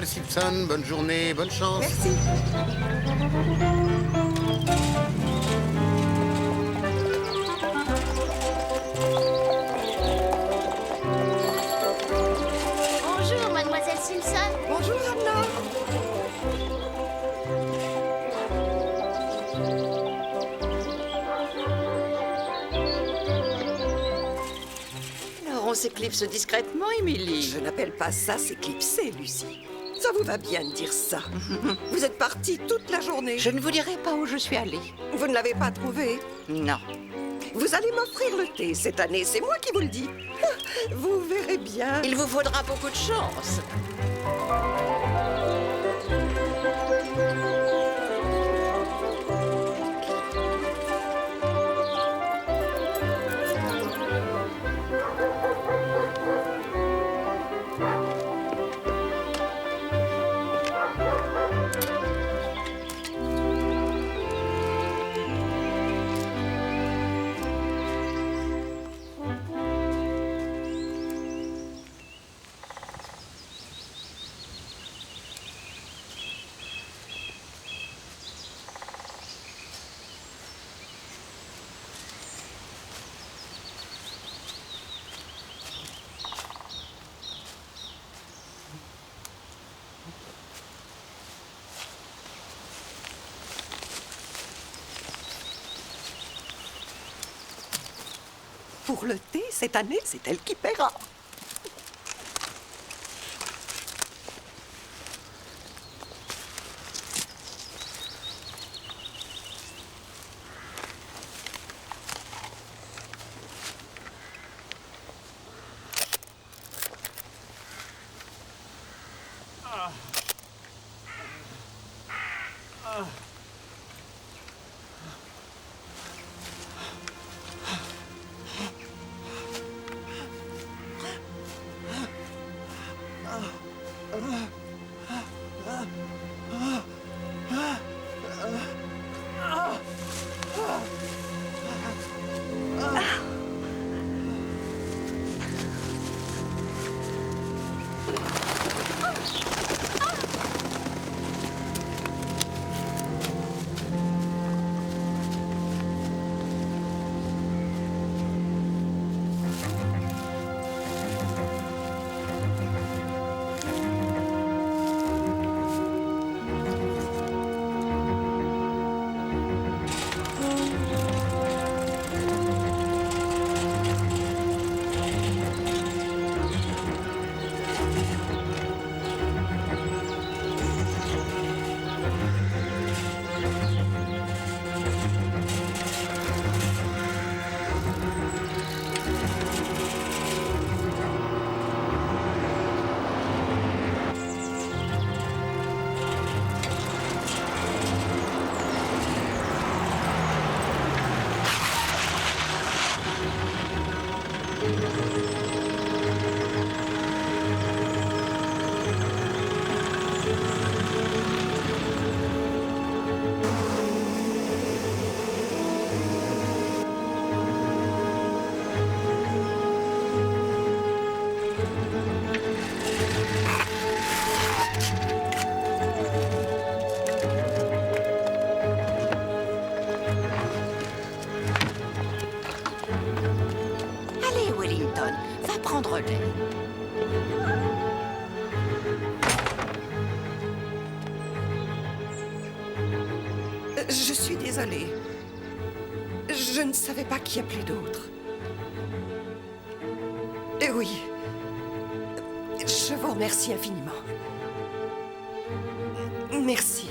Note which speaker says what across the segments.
Speaker 1: Mademoiselle Simpson, bonne journée, bonne chance.
Speaker 2: Merci.
Speaker 3: Bonjour, Mademoiselle Simpson.
Speaker 2: Bonjour, Anna.
Speaker 4: Alors, on s'éclipse discrètement, Émilie.
Speaker 2: Je n'appelle pas ça s'éclipser, Lucie. Ça vous va bien de dire ça. Vous êtes partie toute la journée.
Speaker 4: Je ne vous dirai pas où je suis allée.
Speaker 2: Vous ne l'avez pas trouvé.
Speaker 4: Non.
Speaker 2: Vous allez m'offrir le thé cette année, c'est moi qui vous le dis. Vous verrez bien.
Speaker 4: Il vous faudra beaucoup de chance.
Speaker 2: Pour le thé, cette année, c'est elle qui paiera.
Speaker 4: Allez, Wellington, va prendre l'air.
Speaker 2: Je suis désolée. Je ne savais pas qu'il y a plus d'autres. Oui. Je vous remercie infiniment. Merci.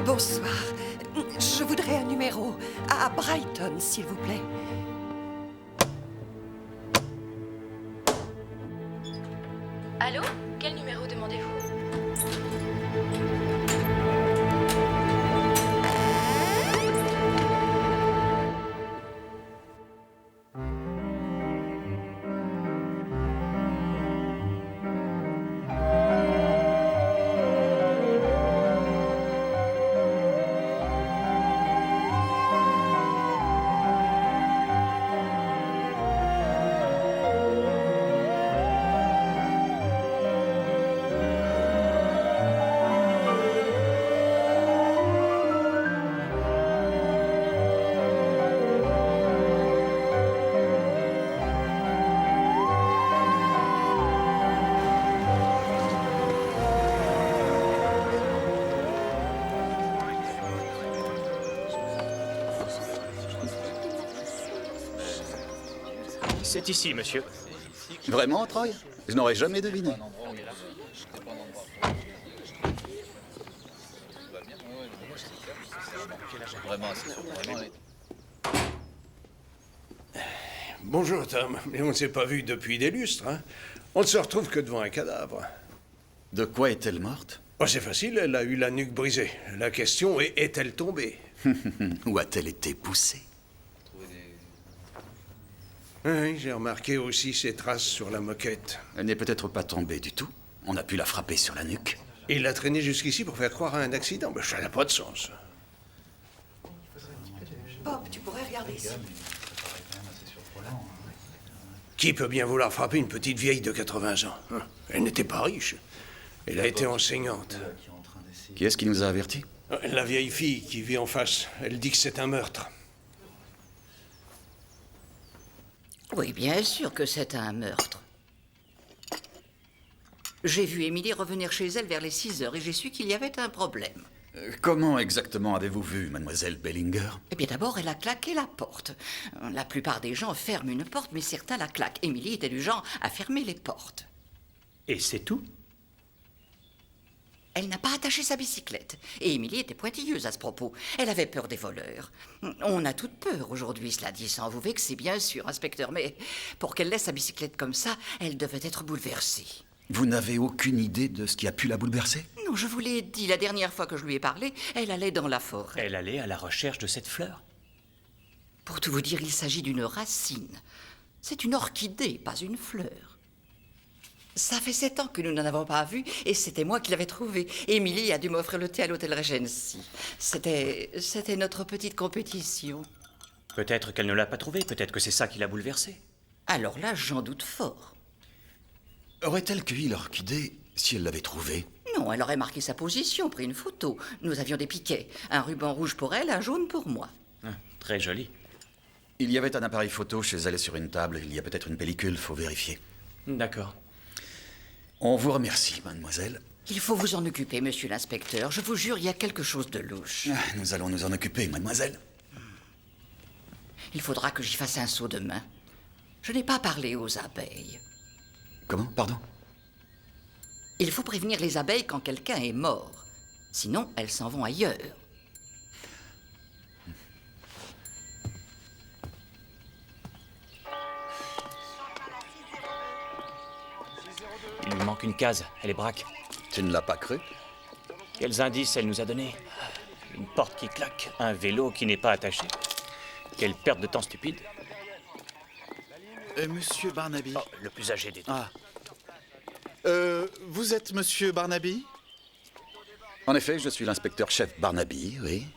Speaker 2: Bonsoir. Je voudrais un numéro à Brighton, s'il vous plaît.
Speaker 5: Allô? Quel numéro demandez-vous?
Speaker 6: C'est ici, monsieur.
Speaker 7: Vraiment, Troy? Je n'aurais jamais deviné.
Speaker 8: Bonjour, Tom. Mais on ne s'est pas vu depuis des lustres, hein? On ne se retrouve que devant un cadavre.
Speaker 7: De quoi est-elle morte?
Speaker 8: Oh, c'est facile, elle a eu la nuque brisée. La question est, est-elle tombée?
Speaker 7: Où a-t-elle été poussée?
Speaker 8: Oui, j'ai remarqué aussi ces traces sur la moquette.
Speaker 7: Elle n'est peut-être pas tombée du tout. On a pu la frapper sur la nuque.
Speaker 8: Il l'a traînée jusqu'ici pour faire croire à un accident. Mais ça n'a pas de sens.
Speaker 2: Bob, tu pourrais regarder ici.
Speaker 8: Qui peut bien vouloir frapper une petite vieille de 80 ans, hein? Elle n'était pas riche. Elle a été enseignante.
Speaker 7: Qui est-ce qui nous a avertis?
Speaker 8: La vieille fille qui vit en face, elle dit que c'est un meurtre.
Speaker 4: Oui, bien sûr que c'est un meurtre. J'ai vu Émilie revenir chez elle vers les 6 heures et j'ai su qu'il y avait un problème.
Speaker 7: Comment exactement avez-vous vu, mademoiselle Bellinger?
Speaker 4: Eh bien, d'abord, elle a claqué la porte. La plupart des gens ferment une porte, mais certains la claquent. Émilie était du genre à fermer les portes.
Speaker 6: Et c'est tout?
Speaker 4: Elle n'a pas attaché sa bicyclette. Et Émilie était pointilleuse à ce propos. Elle avait peur des voleurs. On a toute peur aujourd'hui, cela dit, sans vous vexer, bien sûr, inspecteur. Mais pour qu'elle laisse sa bicyclette comme ça, elle devait être bouleversée.
Speaker 7: Vous n'avez aucune idée de ce qui a pu la bouleverser?
Speaker 4: Non, je vous l'ai dit, la dernière fois que je lui ai parlé, elle allait dans la forêt.
Speaker 6: Elle allait à la recherche de cette fleur.
Speaker 4: Pour tout vous dire, il s'agit d'une racine. C'est une orchidée, pas une fleur. Ça fait 7 ans que nous n'en avons pas vu, et c'était moi qui l'avais trouvée. Émilie a dû m'offrir le thé à l'hôtel Regency. C'était notre petite compétition.
Speaker 6: Peut-être qu'elle ne l'a pas trouvée, peut-être que c'est ça qui l'a bouleversée.
Speaker 4: Alors là, j'en doute fort.
Speaker 7: Aurait-elle cueilli l'orchidée si elle l'avait trouvée?
Speaker 4: Non, elle aurait marqué sa position, pris une photo. Nous avions des piquets. Un ruban rouge pour elle, un jaune pour moi.
Speaker 6: Ah, très joli.
Speaker 7: Il y avait un appareil photo chez elle sur une table. Il y a peut-être une pellicule, faut vérifier.
Speaker 6: D'accord.
Speaker 7: On vous remercie, mademoiselle.
Speaker 4: Il faut vous en occuper, monsieur l'inspecteur. Je vous jure, il y a quelque chose de louche.
Speaker 7: Nous allons nous en occuper, mademoiselle.
Speaker 4: Il faudra que j'y fasse un saut demain. Je n'ai pas parlé aux abeilles.
Speaker 7: Comment? Pardon?
Speaker 4: Il faut prévenir les abeilles quand quelqu'un est mort. Sinon, elles s'en vont ailleurs.
Speaker 6: Il lui manque une case, elle est braque.
Speaker 7: Tu ne l'as pas cru?
Speaker 6: Quels indices elle nous a donnés? Une porte qui claque, un vélo qui n'est pas attaché. Quelle perte de temps stupide.
Speaker 1: Monsieur Barnaby.
Speaker 6: Oh, le plus âgé des deux.
Speaker 1: Ah. Vous êtes Monsieur Barnaby?
Speaker 7: En effet, je suis l'inspecteur-chef Barnaby, oui.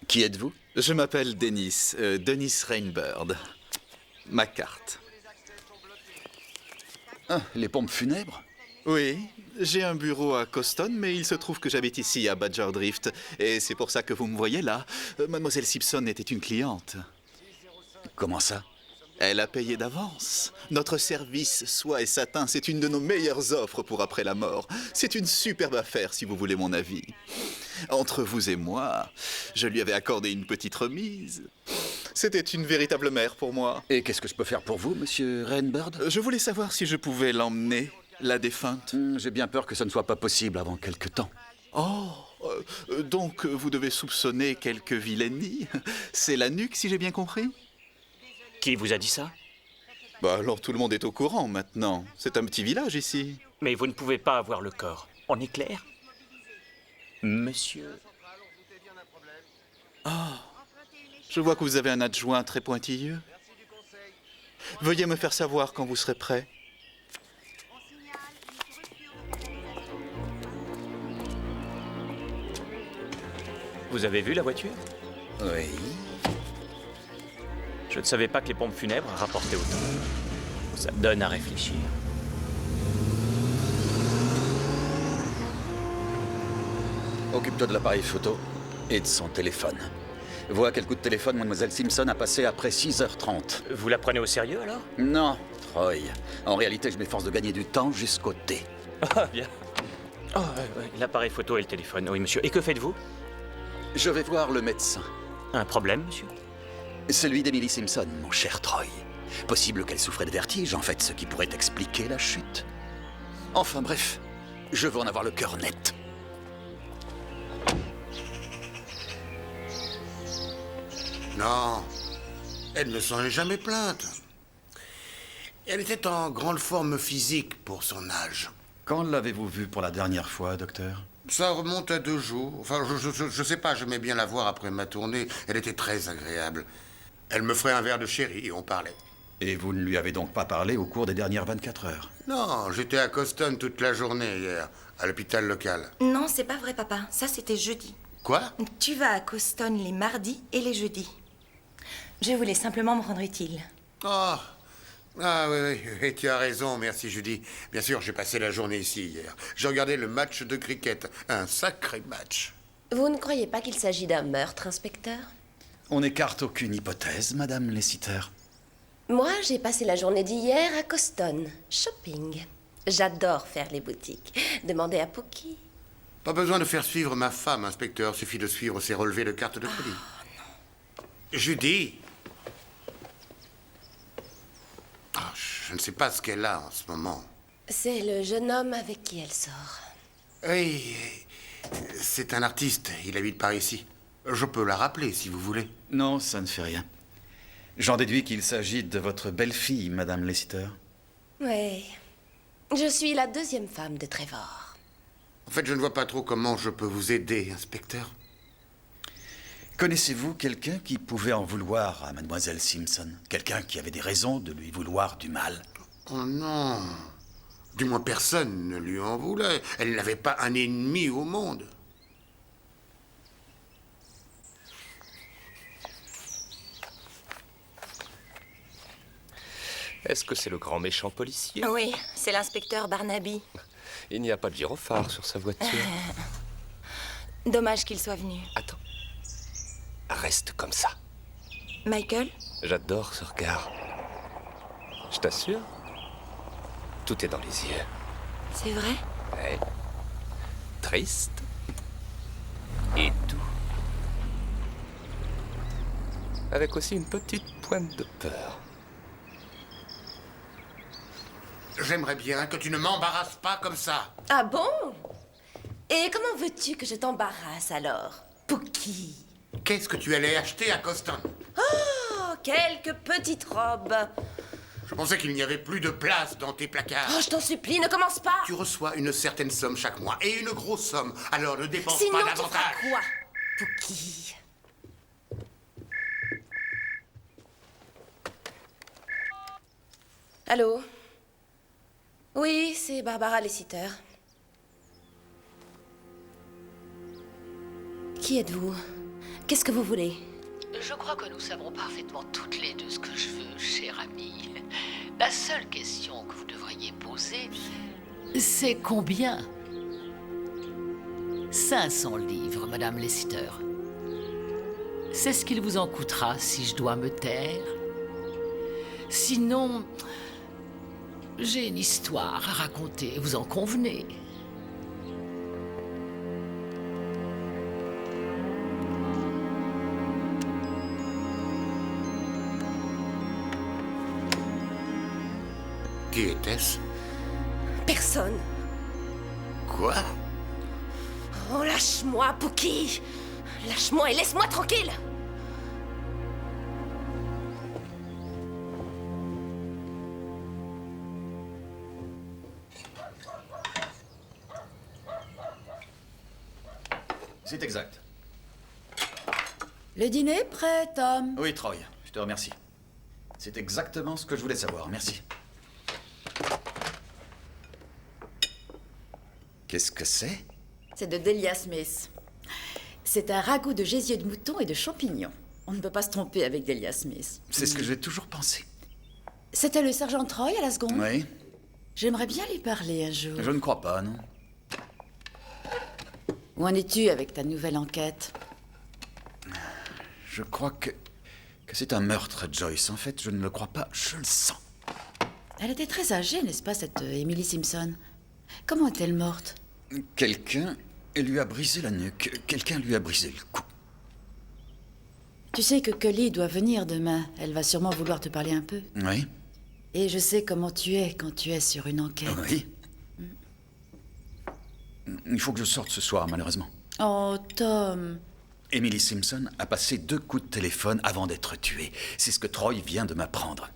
Speaker 7: Qui êtes-vous?
Speaker 1: Je m'appelle Dennis, Dennis Rainbird. Ma carte.
Speaker 7: Ah, les pompes funèbres?
Speaker 1: Oui, j'ai un bureau à Coston, mais il se trouve que j'habite ici, à Badger Drift. Et c'est pour ça que vous me voyez là. Mademoiselle Simpson était une cliente.
Speaker 7: Comment ça?
Speaker 1: Elle a payé d'avance. Notre service soie et satin, c'est une de nos meilleures offres pour après la mort. C'est une superbe affaire, si vous voulez mon avis. Entre vous et moi, je lui avais accordé une petite remise. C'était une véritable mère pour moi.
Speaker 7: Et qu'est-ce que je peux faire pour vous, monsieur Rainbird?
Speaker 1: Je voulais savoir si je pouvais l'emmener, la défunte.
Speaker 7: J'ai bien peur que ce ne soit pas possible avant quelque temps.
Speaker 1: Oh, donc vous devez soupçonner quelque vilainie. C'est la nuque, si j'ai bien compris?
Speaker 6: Qui vous a dit ça?
Speaker 1: Bah alors tout le monde est au courant maintenant. C'est un petit village ici.
Speaker 6: Mais vous ne pouvez pas avoir le corps. On est clair? Monsieur...
Speaker 1: Ah, je vois que vous avez un adjoint très pointilleux. Veuillez me faire savoir quand vous serez prêt.
Speaker 6: Vous avez vu la voiture?
Speaker 7: Oui.
Speaker 6: Je ne savais pas que les pompes funèbres rapportaient autant. Ça donne à réfléchir.
Speaker 7: Occupe-toi de l'appareil photo et de son téléphone. Vois quel coup de téléphone mademoiselle Simpson a passé après 6h30.
Speaker 6: Vous la prenez au sérieux, alors?
Speaker 7: Non, Troy. En réalité, je m'efforce de gagner du temps jusqu'au thé.
Speaker 6: Ah, bien. Oh, l'appareil photo et le téléphone. Oui, monsieur. Et que faites-vous?
Speaker 7: Je vais voir le médecin.
Speaker 6: Un problème, monsieur?
Speaker 7: Celui d'Emily Simpson, mon cher Troy. Possible qu'elle souffrait de vertige, en fait, ce qui pourrait expliquer la chute. Enfin bref, je veux en avoir le cœur net.
Speaker 9: Non, elle ne s'en est jamais plainte. Elle était en grande forme physique pour son âge.
Speaker 7: Quand l'avez-vous vue pour la dernière fois, docteur?
Speaker 9: Ça remonte à 2 jours. Enfin, je sais pas, j'aimais bien la voir après ma tournée. Elle était très agréable. Elle me ferait un verre de sherry et on parlait.
Speaker 7: Et vous ne lui avez donc pas parlé au cours des dernières 24 heures?
Speaker 9: Non, j'étais à Coston toute la journée hier, à l'hôpital local.
Speaker 10: Non, c'est pas vrai, papa. Ça, c'était jeudi.
Speaker 9: Quoi?
Speaker 10: Tu vas à Coston les mardis et les jeudis. Je voulais simplement me rendre utile.
Speaker 9: Oh. Ah oui, tu as raison, merci Judy. Bien sûr, j'ai passé la journée ici hier. J'ai regardé le match de cricket. Un sacré match.
Speaker 11: Vous ne croyez pas qu'il s'agit d'un meurtre, inspecteur?
Speaker 7: On n'écarte aucune hypothèse, Madame Lessiter.
Speaker 11: Moi, j'ai passé la journée d'hier à Coston. Shopping. J'adore faire les boutiques. Demandez à Pookie.
Speaker 9: Pas besoin de faire suivre ma femme, inspecteur. Suffit de suivre ses relevés de carte de crédit.
Speaker 10: Non.
Speaker 9: Judy. Oh, je ne sais pas ce qu'elle a en ce moment.
Speaker 11: C'est le jeune homme avec qui elle sort.
Speaker 9: Oui, c'est un artiste. Il habite par ici. Je peux la rappeler, si vous voulez.
Speaker 7: Non, ça ne fait rien. J'en déduis qu'il s'agit de votre belle-fille, Madame Lessiter.
Speaker 11: Oui. Je suis la 2e femme de Trevor.
Speaker 9: En fait, je ne vois pas trop comment je peux vous aider, inspecteur.
Speaker 7: Connaissez-vous quelqu'un qui pouvait en vouloir à Mademoiselle Simpson? Quelqu'un qui avait des raisons de lui vouloir du mal?
Speaker 9: Oh non. Du moins, personne ne lui en voulait. Elle n'avait pas un ennemi au monde.
Speaker 12: Est-ce que c'est le grand méchant policier?
Speaker 10: Oui, c'est l'inspecteur Barnaby.
Speaker 12: Il n'y a pas de gyrophare sur sa voiture.
Speaker 10: Dommage qu'il soit venu.
Speaker 12: Attends. Reste comme ça.
Speaker 10: Michael?
Speaker 12: J'adore ce regard. Je t'assure, tout est dans les yeux.
Speaker 10: C'est vrai?
Speaker 12: Ouais. Triste et doux. Avec aussi une petite pointe de peur.
Speaker 9: J'aimerais bien que tu ne m'embarrasses pas comme ça.
Speaker 11: Ah bon? Et comment veux-tu que je t'embarrasse alors, Pookie?
Speaker 9: Qu'est-ce que tu allais acheter à Coston?
Speaker 11: Oh, quelques petites robes.
Speaker 9: Je pensais qu'il n'y avait plus de place dans tes placards.
Speaker 11: Oh, je t'en supplie, ne commence pas.
Speaker 9: Tu reçois une certaine somme chaque mois, et une grosse somme. Alors ne dépense
Speaker 11: Sinon,
Speaker 9: pas
Speaker 11: tu
Speaker 9: davantage.
Speaker 11: feras quoi, Pookie? Allô? Oui, c'est Barbara Lessiter. Qui êtes-vous? Qu'est-ce que vous voulez?
Speaker 4: Je crois que nous savons parfaitement toutes les deux ce que je veux, chère amie. La seule question que vous devriez poser, c'est combien? 500 livres, Madame Lessiter. C'est ce qu'il vous en coûtera si je dois me taire. Sinon, j'ai une histoire à raconter, vous en convenez?
Speaker 9: Qui était-ce?
Speaker 11: Personne.
Speaker 9: Quoi?
Speaker 11: Oh, lâche-moi, Pookie! Lâche-moi et laisse-moi tranquille!
Speaker 7: C'est exact.
Speaker 13: Le dîner est prêt, Tom?
Speaker 7: Oui, Troy, je te remercie. C'est exactement ce que je voulais savoir, merci. Qu'est-ce que c'est?
Speaker 13: C'est de Delia Smith. C'est un ragoût de gésier de mouton et de champignons. On ne peut pas se tromper avec Delia Smith.
Speaker 7: C'est ce que j'ai toujours pensé.
Speaker 13: C'était le sergent Troy à la seconde?
Speaker 7: Oui.
Speaker 13: J'aimerais bien lui parler un jour.
Speaker 7: Je ne crois pas, non.
Speaker 13: Où en es-tu avec ta nouvelle enquête?
Speaker 7: Je crois que c'est un meurtre, Joyce. En fait, je ne le crois pas, je le sens.
Speaker 13: Elle était très âgée, n'est-ce pas, cette Emily Simpson? Comment est-elle morte?
Speaker 7: Quelqu'un lui a brisé la nuque. Quelqu'un lui a brisé le cou.
Speaker 13: Tu sais que Cully doit venir demain. Elle va sûrement vouloir te parler un peu.
Speaker 7: Oui.
Speaker 13: Et je sais comment tu es quand tu es sur une enquête.
Speaker 7: Oui. Il faut que je sorte ce soir, malheureusement.
Speaker 13: Oh, Tom.
Speaker 7: Emily Simpson a passé 2 coups de téléphone avant d'être tuée. C'est ce que Troy vient de m'apprendre.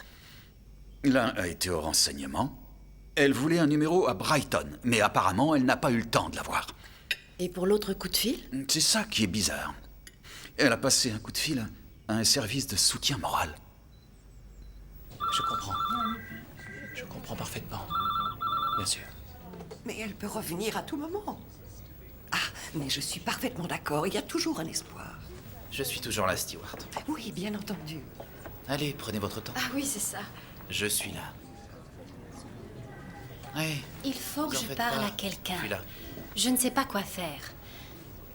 Speaker 7: L'un a été au renseignement. Elle voulait un numéro à Brighton, mais apparemment, elle n'a pas eu le temps de l'avoir.
Speaker 13: Et pour l'autre coup de fil?
Speaker 7: C'est ça qui est bizarre. Elle a passé un coup de fil à un service de soutien moral.
Speaker 6: Je comprends. Je comprends parfaitement. Bien sûr.
Speaker 2: Mais elle peut revenir à tout moment. Ah, mais je suis parfaitement d'accord. Il y a toujours un espoir.
Speaker 14: Je suis toujours là, Stewart.
Speaker 2: Oui, bien entendu.
Speaker 14: Allez, prenez votre temps.
Speaker 13: Ah oui, c'est ça.
Speaker 14: Je suis là. Oui.
Speaker 11: Il faut que
Speaker 14: Vous en
Speaker 11: je
Speaker 14: faites
Speaker 11: parle
Speaker 14: pas.
Speaker 11: à quelqu'un.
Speaker 14: Je suis là.
Speaker 11: Je ne sais pas quoi faire.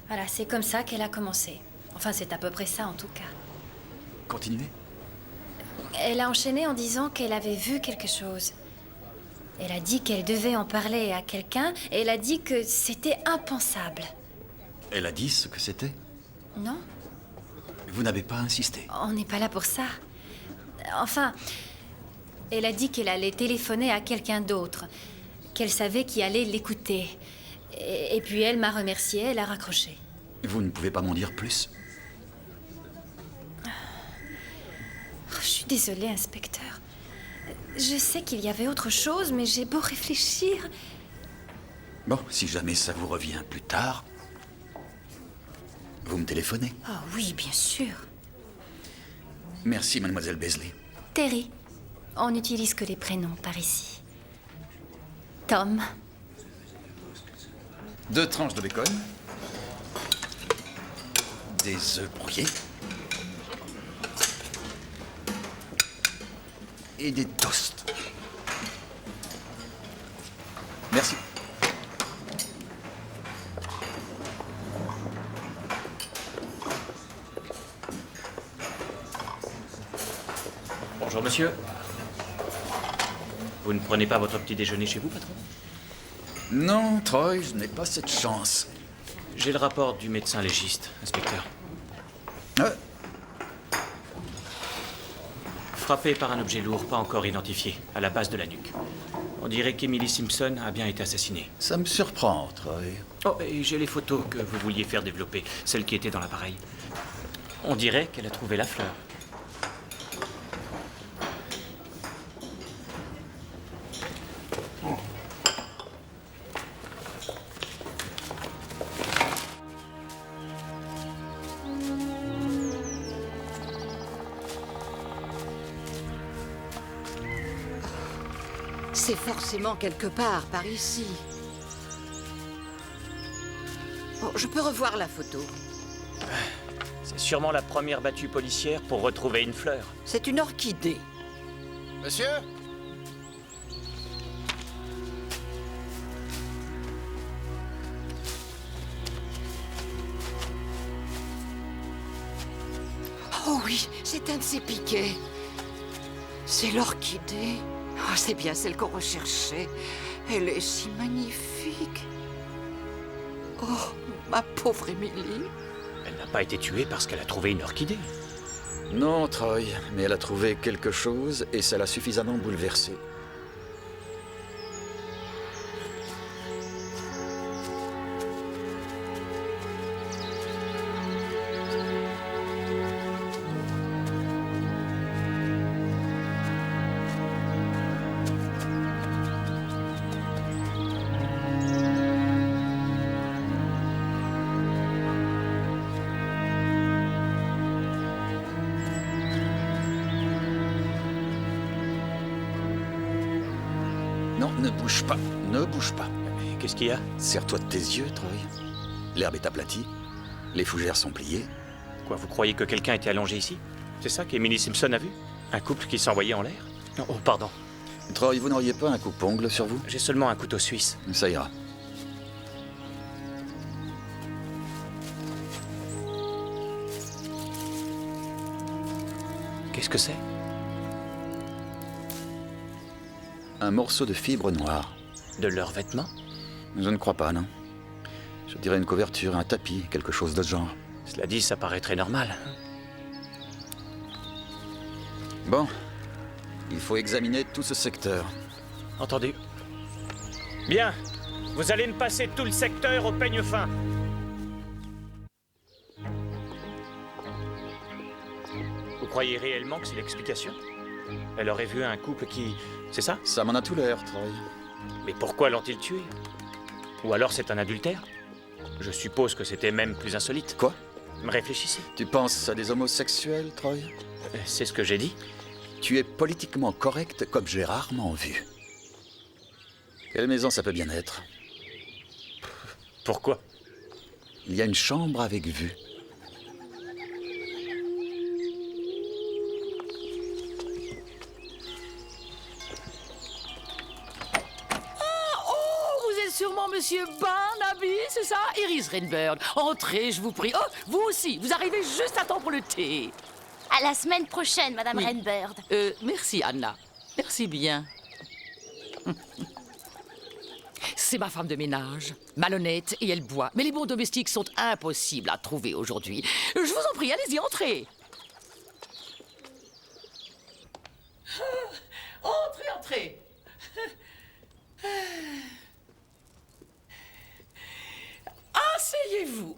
Speaker 11: Voilà, c'est comme ça qu'elle a commencé. Enfin, c'est à peu près ça en tout cas.
Speaker 7: Continuez.
Speaker 11: Elle a enchaîné en disant qu'elle avait vu quelque chose. Elle a dit qu'elle devait en parler à quelqu'un et elle a dit que c'était impensable.
Speaker 7: Elle a dit ce que c'était?
Speaker 11: Non?
Speaker 7: Vous n'avez pas insisté?
Speaker 11: On n'est pas là pour ça. Enfin, elle a dit qu'elle allait téléphoner à quelqu'un d'autre, qu'elle savait qui allait l'écouter. Et puis elle m'a remerciée, elle a raccroché.
Speaker 7: Vous ne pouvez pas m'en dire plus?
Speaker 11: Oh, je suis désolée, inspecteur. Je sais qu'il y avait autre chose, mais j'ai beau réfléchir.
Speaker 7: Bon, si jamais ça vous revient plus tard, vous me téléphonez.
Speaker 11: Oh oui, bien sûr.
Speaker 7: Merci, mademoiselle Beasley.
Speaker 11: Terry. On n'utilise que les prénoms par ici. Tom.
Speaker 7: 2 tranches de bacon. Des œufs brouillés. Et des toasts. Merci.
Speaker 6: Bonjour, monsieur. Vous ne prenez pas votre petit déjeuner chez vous, patron?
Speaker 7: Non, Troy, je n'ai pas cette chance.
Speaker 6: J'ai le rapport du médecin légiste, inspecteur. Frappé par un objet lourd, pas encore identifié, à la base de la nuque. On dirait qu'Emily Simpson a bien été assassinée.
Speaker 7: Ça me surprend, Troy.
Speaker 6: Oh, et j'ai les photos que vous vouliez faire développer, celles qui étaient dans l'appareil. On dirait qu'elle a trouvé la fleur.
Speaker 4: C'est forcément quelque part par ici. Bon, je peux revoir la photo.
Speaker 6: C'est sûrement la première battue policière pour retrouver une fleur.
Speaker 4: C'est une orchidée.
Speaker 14: Monsieur?
Speaker 4: Oh oui, c'est un de ces piquets. C'est l'orchidée. Oh, c'est bien celle qu'on recherchait. Elle est si magnifique. Oh, ma pauvre Émilie.
Speaker 6: Elle n'a pas été tuée parce qu'elle a trouvé une orchidée.
Speaker 7: Non, Troy, mais elle a trouvé quelque chose et ça l'a suffisamment bouleversée. Non, ne bouge pas, ne bouge pas.
Speaker 6: Qu'est-ce qu'il y a?
Speaker 7: Serre-toi de tes yeux, Troy. L'herbe est aplatie, les fougères sont pliées.
Speaker 6: Quoi, vous croyez que quelqu'un était allongé ici? C'est ça qu'Emily Simpson a vu? Un couple qui s'envoyait en l'air? Oh, pardon.
Speaker 7: Troy, vous n'auriez pas un coupe-ongle sur vous?
Speaker 6: J'ai seulement un couteau suisse.
Speaker 7: Ça ira.
Speaker 6: Qu'est-ce que c'est?
Speaker 7: Un morceau de fibre noire.
Speaker 6: De leurs vêtements?
Speaker 7: Je ne crois pas, non. Je dirais une couverture, un tapis, quelque chose de ce genre.
Speaker 6: Cela dit, ça paraît très normal.
Speaker 7: Bon, il faut examiner tout ce secteur.
Speaker 6: Entendu. Bien, vous allez me passer tout le secteur au peigne fin. Vous croyez réellement que c'est l'explication? Elle aurait vu un couple qui... C'est ça?
Speaker 7: Ça m'en a tout l'air, Troy.
Speaker 6: Mais pourquoi l'ont-ils tué? Ou alors c'est un adultère? Je suppose que c'était même plus insolite.
Speaker 7: Quoi?
Speaker 6: Réfléchissez.
Speaker 7: Tu penses à des homosexuels, Troy?
Speaker 6: C'est ce que j'ai dit.
Speaker 7: Tu es politiquement correct comme j'ai rarement vu. Quelle maison ça peut bien être?
Speaker 6: Pourquoi?
Speaker 7: Il y a une chambre avec vue.
Speaker 15: Sûrement Monsieur Barnaby, c'est ça? Iris Rainbird. Entrez, je vous prie. Oh, vous aussi, vous arrivez juste à temps pour le thé.
Speaker 3: À la semaine prochaine, Madame
Speaker 15: Oui.
Speaker 3: Rainbird.
Speaker 15: Merci, Anna. Merci bien. C'est ma femme de ménage, malhonnête et elle boit. Mais les bons domestiques sont impossibles à trouver aujourd'hui. Je vous en prie, allez-y, entrez. Entrez, entrez. Asseyez-vous.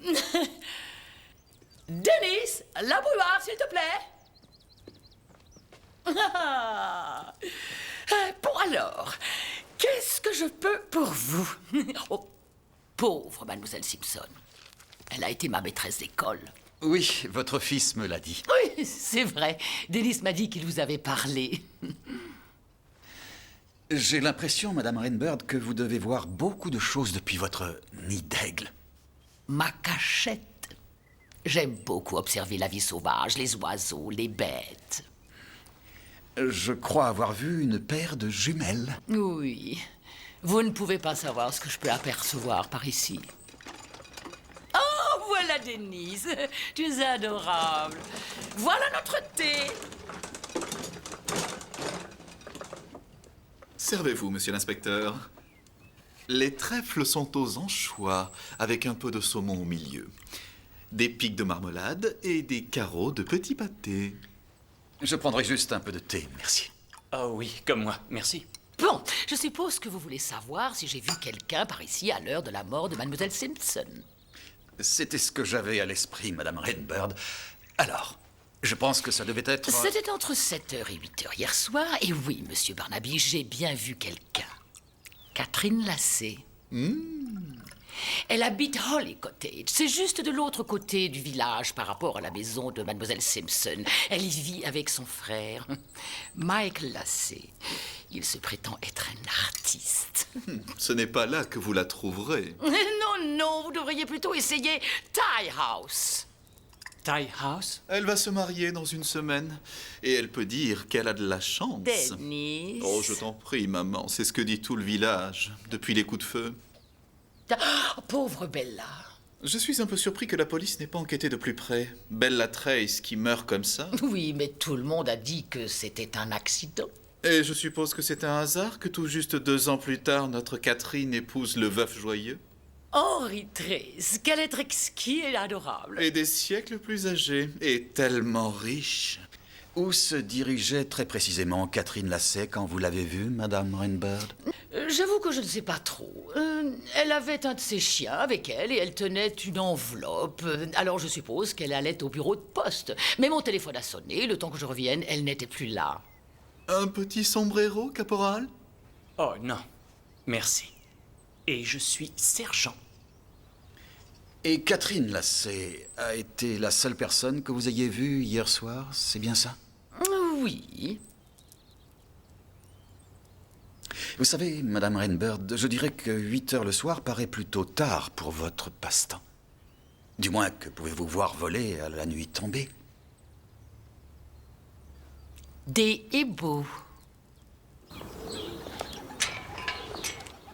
Speaker 15: Denis, la bouilloire, s'il te plaît. Bon alors, qu'est-ce que je peux pour vous? Oh, pauvre mademoiselle Simpson. Elle a été ma maîtresse d'école.
Speaker 7: Oui, votre fils me l'a dit.
Speaker 15: Oui, c'est vrai. Denis m'a dit qu'il vous avait parlé.
Speaker 7: J'ai l'impression, Madame Rainbird, que vous devez voir beaucoup de choses depuis votre nid d'aigle.
Speaker 15: Ma cachette. J'aime beaucoup observer la vie sauvage, les oiseaux, les bêtes.
Speaker 7: Je crois avoir vu une paire de jumelles.
Speaker 15: Oui. Vous ne pouvez pas savoir ce que je peux apercevoir par ici. Oh, voilà Denise. Tu es adorable. Voilà notre thé.
Speaker 1: Servez-vous, monsieur l'inspecteur. Les trèfles sont aux anchois, avec un peu de saumon au milieu. Des pics de marmelade et des carreaux de petit pâté.
Speaker 7: Je prendrai juste un peu de thé, merci.
Speaker 6: Oh oui, comme moi, merci.
Speaker 15: Bon, je suppose que vous voulez savoir si j'ai vu quelqu'un par ici à l'heure de la mort de Mademoiselle Simpson.
Speaker 7: C'était ce que j'avais à l'esprit, Madame Rainbird. Alors, je pense que ça devait être...
Speaker 15: C'était entre 7h et 8h hier soir, et oui, Monsieur Barnaby, j'ai bien vu quelqu'un. Catherine Lacey. Elle habite Holly Cottage. C'est juste de l'autre côté du village par rapport à la maison de Mademoiselle Simpson. Elle y vit avec son frère, Michael Lacey. Il se prétend être un artiste.
Speaker 1: Ce n'est pas là que vous la trouverez.
Speaker 15: Non, non, vous devriez plutôt essayer Tie House.
Speaker 6: Tie House?
Speaker 1: Elle va se marier dans une semaine. Et elle peut dire qu'elle a de la chance.
Speaker 15: Dennis.
Speaker 1: Oh, je t'en prie, maman. C'est ce que dit tout le village, depuis les coups de feu.
Speaker 15: Oh, pauvre Bella.
Speaker 1: Je suis un peu surpris que la police n'ait pas enquêté de plus près. Bella Trace qui meurt comme ça.
Speaker 15: Oui, mais tout le monde a dit que c'était un accident.
Speaker 1: Et je suppose que c'est un hasard que tout juste 2 ans plus tard, notre Catherine épouse le veuf joyeux.
Speaker 15: Henri Trace, quel être exquis et adorable.
Speaker 1: Et des siècles plus âgé, et tellement riche.
Speaker 7: Où se dirigeait très précisément Catherine Lacey quand vous l'avez vue, Madame Rainbird?
Speaker 15: J'avoue que je ne sais pas trop. Elle avait un de ses chiens avec elle et elle tenait une enveloppe. Alors je suppose qu'elle allait au bureau de poste. Mais mon téléphone a sonné, le temps que je revienne, elle n'était plus là.
Speaker 1: Un petit sombrero, caporal?
Speaker 6: Oh non, merci. Et je suis sergent.
Speaker 7: Et Catherine Lacey a été la seule personne que vous ayez vue hier soir, c'est bien ça?
Speaker 15: Oui.
Speaker 7: Vous savez, Madame Rainbird, je dirais que 8 heures le soir paraît plutôt tard pour votre passe-temps. Du moins, que pouvez-vous voir voler à la nuit tombée?
Speaker 15: Des hiboux.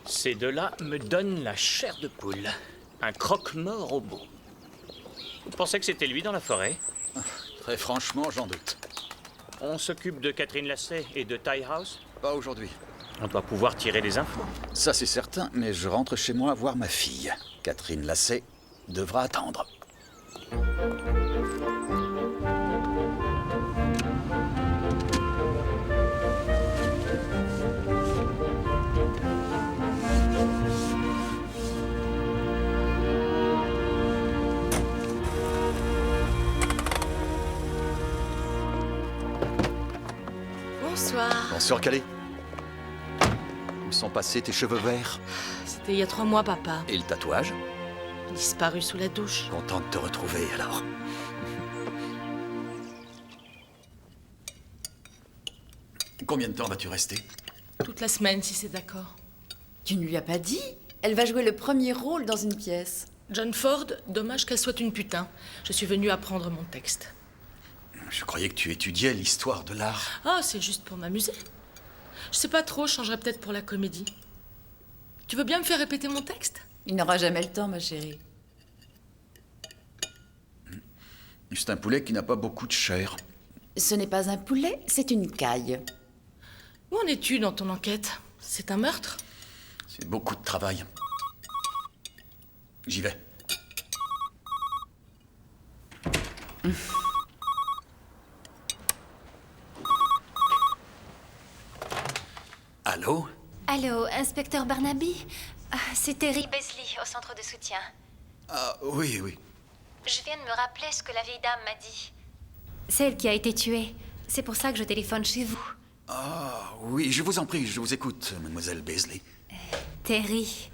Speaker 6: Ces deux-là me donnent la chair de poule. Un croque-mort au bout. Vous pensez que c'était lui dans la forêt?
Speaker 7: Très franchement, j'en doute.
Speaker 6: On s'occupe de Catherine Lacey et de Tie House?
Speaker 7: Pas aujourd'hui.
Speaker 6: On doit pouvoir tirer des infos.
Speaker 7: Ça, c'est certain, mais je rentre chez moi voir ma fille. Catherine Lacey devra attendre. Bonsoir, Calais. Où sont passés tes cheveux verts?
Speaker 16: C'était il y a 3 mois, papa.
Speaker 7: Et le tatouage?
Speaker 16: Disparu sous la douche.
Speaker 7: Content de te retrouver, alors. Combien de temps vas-tu rester?
Speaker 16: Toute la semaine, si c'est d'accord.
Speaker 13: Tu ne lui as pas dit? Elle va jouer le premier rôle dans une pièce.
Speaker 16: John Ford, dommage qu'elle soit une putain. Je suis venue apprendre mon texte.
Speaker 7: Je croyais que tu étudiais l'histoire de l'art.
Speaker 16: Ah, c'est juste pour m'amuser. Je sais pas trop, je changerais peut-être pour la comédie. Tu veux bien me faire répéter mon texte?
Speaker 13: Il n'aura jamais le temps, ma chérie.
Speaker 7: C'est un poulet qui n'a pas beaucoup de chair.
Speaker 13: Ce n'est pas un poulet, c'est une caille.
Speaker 16: Où en es-tu dans ton enquête? C'est un meurtre?
Speaker 7: C'est beaucoup de travail. J'y vais. Allô?
Speaker 11: Allô, inspecteur Barnaby? C'est Terry Beasley, au centre de soutien.
Speaker 7: Ah, oui, oui.
Speaker 11: Je viens de me rappeler ce que la vieille dame m'a dit. Celle qui a été tuée. C'est pour ça que je téléphone chez vous.
Speaker 7: Ah, oui, je vous en prie, je vous écoute, mademoiselle Beasley.
Speaker 11: Terry.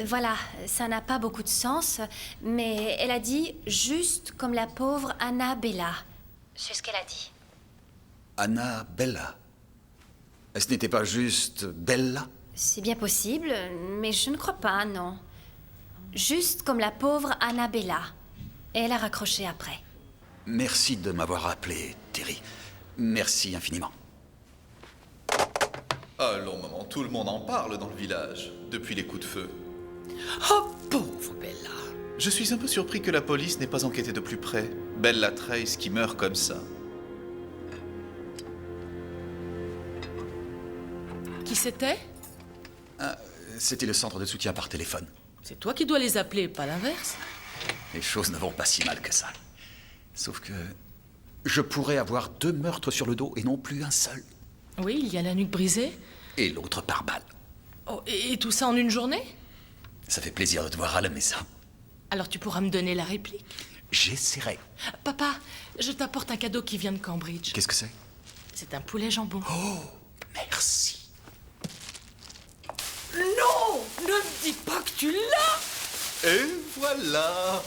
Speaker 11: Voilà, ça n'a pas beaucoup de sens, mais elle a dit juste comme la pauvre Annabella. C'est ce qu'elle a dit.
Speaker 7: Annabella. Ce n'était pas juste Bella?
Speaker 11: C'est bien possible, mais je ne crois pas, non. Juste comme la pauvre Annabella. Et elle a raccroché après.
Speaker 7: Merci de m'avoir appelé, Terry. Merci infiniment.
Speaker 1: Allons, maman, tout le monde en parle dans le village, depuis les coups de feu.
Speaker 15: Oh, pauvre Bella.
Speaker 1: Je suis un peu surpris que la police n'ait pas enquêté de plus près. Bella Trace qui meurt comme ça.
Speaker 16: Qui c'était?
Speaker 7: C'était le centre de soutien par téléphone.
Speaker 16: C'est toi qui dois les appeler, pas l'inverse.
Speaker 7: Les choses ne vont pas si mal que ça. Sauf que je pourrais avoir 2 meurtres sur le dos et non plus un seul.
Speaker 16: Oui, il y a la nuque brisée.
Speaker 7: Et l'autre par balle.
Speaker 16: Oh, et tout ça en une journée?
Speaker 7: Ça fait plaisir de te voir à la maison.
Speaker 16: Alors tu pourras me donner la réplique?
Speaker 7: J'essaierai.
Speaker 16: Papa, je t'apporte un cadeau qui vient de Cambridge.
Speaker 7: Qu'est-ce que c'est?
Speaker 16: C'est un poulet jambon.
Speaker 7: Oh, merci.
Speaker 15: Non! Ne me dis pas que tu l'as!
Speaker 1: Et voilà!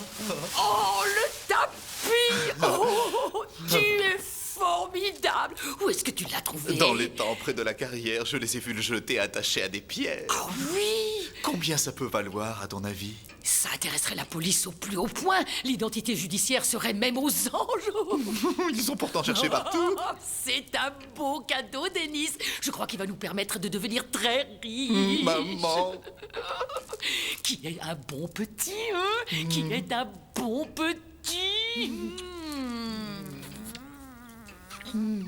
Speaker 15: Oh, le tapis! Oh, tu es formidable! Où est-ce que tu l'as trouvé?
Speaker 1: Dans les temps près de la carrière, je les ai vus le jeter attaché à des pierres.
Speaker 15: Oh oui!
Speaker 1: Combien ça peut valoir, à ton avis?
Speaker 15: Ça intéresserait la police au plus haut point. L'identité judiciaire serait même aux anges.
Speaker 1: Ils ont pourtant cherché partout.
Speaker 15: C'est un beau cadeau, Dennis. Je crois qu'il va nous permettre de devenir très riches.
Speaker 1: Maman.
Speaker 15: Qui est un bon petit, hein? Qui est un bon petit.
Speaker 7: Il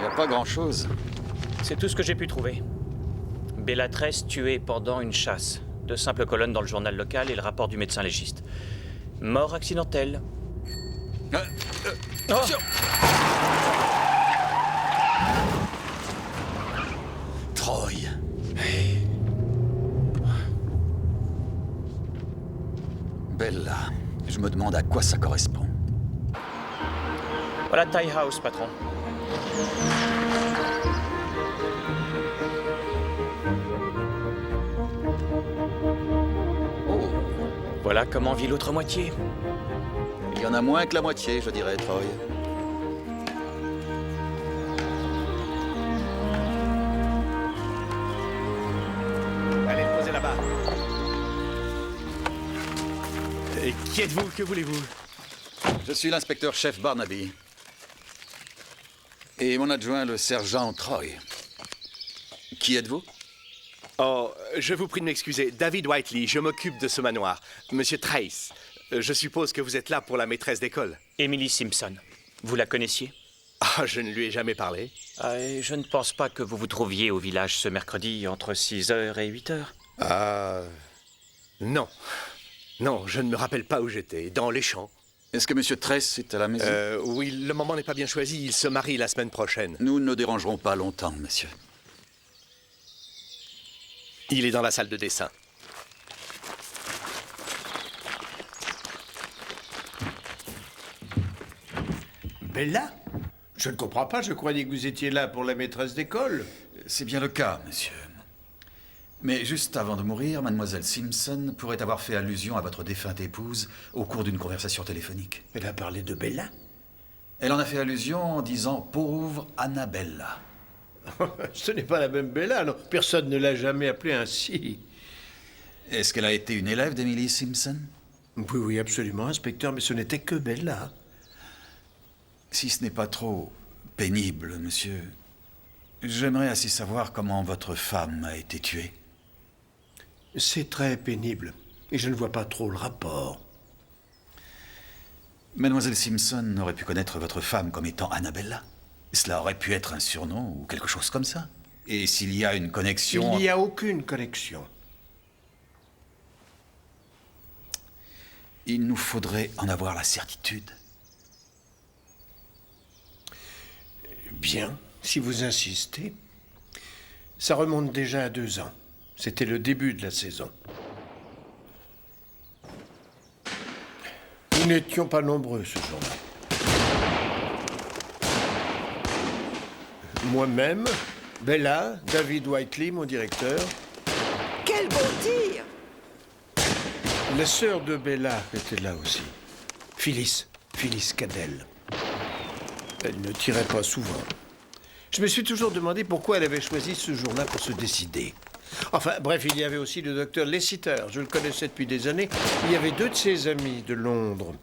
Speaker 7: n'y a pas grand-chose.
Speaker 6: C'est tout ce que j'ai pu trouver. Bella Trace tuée pendant une chasse. 2 simples colonnes dans le journal local et le rapport du médecin légiste. Mort accidentelle. Oh.
Speaker 7: Troy. Bella. Je me demande à quoi ça correspond.
Speaker 6: Voilà Tie House, patron. Voilà comment vit l'autre moitié.
Speaker 7: Il y en a moins que la moitié, je dirais, Troy.
Speaker 17: Allez, posez là-bas. Qui êtes-vous? Que voulez-vous?
Speaker 7: Je suis l'inspecteur-chef Barnaby. Et mon adjoint, le sergent Troy. Qui êtes-vous?
Speaker 17: Oh, je vous prie de m'excuser. David Whiteley, je m'occupe de ce manoir. Monsieur Trace, je suppose que vous êtes là pour la maîtresse d'école.
Speaker 6: Emily Simpson. Vous la connaissiez?
Speaker 17: Ah, je ne lui ai jamais parlé.
Speaker 6: Et je ne pense pas que vous vous trouviez au village ce mercredi entre 6h et 8h.
Speaker 17: Ah... Non. Non, je ne me rappelle pas où j'étais. Dans les champs.
Speaker 7: Est-ce que Monsieur Trace est à la maison?
Speaker 17: Oui, le moment n'est pas bien choisi. Il se marie la semaine prochaine.
Speaker 7: Nous ne dérangerons pas longtemps, monsieur.
Speaker 17: Il est dans la salle de dessin.
Speaker 8: Bella? Je ne comprends pas, je croyais que vous étiez là pour la maîtresse d'école.
Speaker 7: C'est bien le cas, monsieur. Mais juste avant de mourir, mademoiselle Simpson pourrait avoir fait allusion à votre défunte épouse au cours d'une conversation téléphonique.
Speaker 8: Elle a parlé de Bella?
Speaker 7: Elle en a fait allusion en disant « pauvre Annabella ».
Speaker 8: Ce n'est pas la même Bella, non. Personne ne l'a jamais appelée ainsi.
Speaker 7: Est-ce qu'elle a été une élève d'Emily Simpson?
Speaker 8: Oui, oui, absolument, inspecteur, mais ce n'était que Bella.
Speaker 7: Si ce n'est pas trop pénible, monsieur, j'aimerais assez savoir comment votre femme a été tuée.
Speaker 8: C'est très pénible, et je ne vois pas trop le rapport.
Speaker 7: Mademoiselle Simpson aurait pu connaître votre femme comme étant Annabella. Cela aurait pu être un surnom ou quelque chose comme ça. Et s'il y a une connexion...
Speaker 8: Il n'y a aucune connexion.
Speaker 7: Il nous faudrait en avoir la certitude.
Speaker 8: Bien, si vous insistez. Ça remonte déjà à 2 ans. C'était le début de la saison. Nous n'étions pas nombreux ce jour-là. Moi-même, Bella, David Whiteley, mon directeur.
Speaker 2: Quel beau tir!
Speaker 8: La sœur de Bella était là aussi. Phyllis Cadell. Elle ne tirait pas souvent. Je me suis toujours demandé pourquoi elle avait choisi ce jour-là pour se décider. Enfin, bref, il y avait aussi le docteur Lessiter. Je le connaissais depuis des années. Il y avait 2 de ses amis de Londres.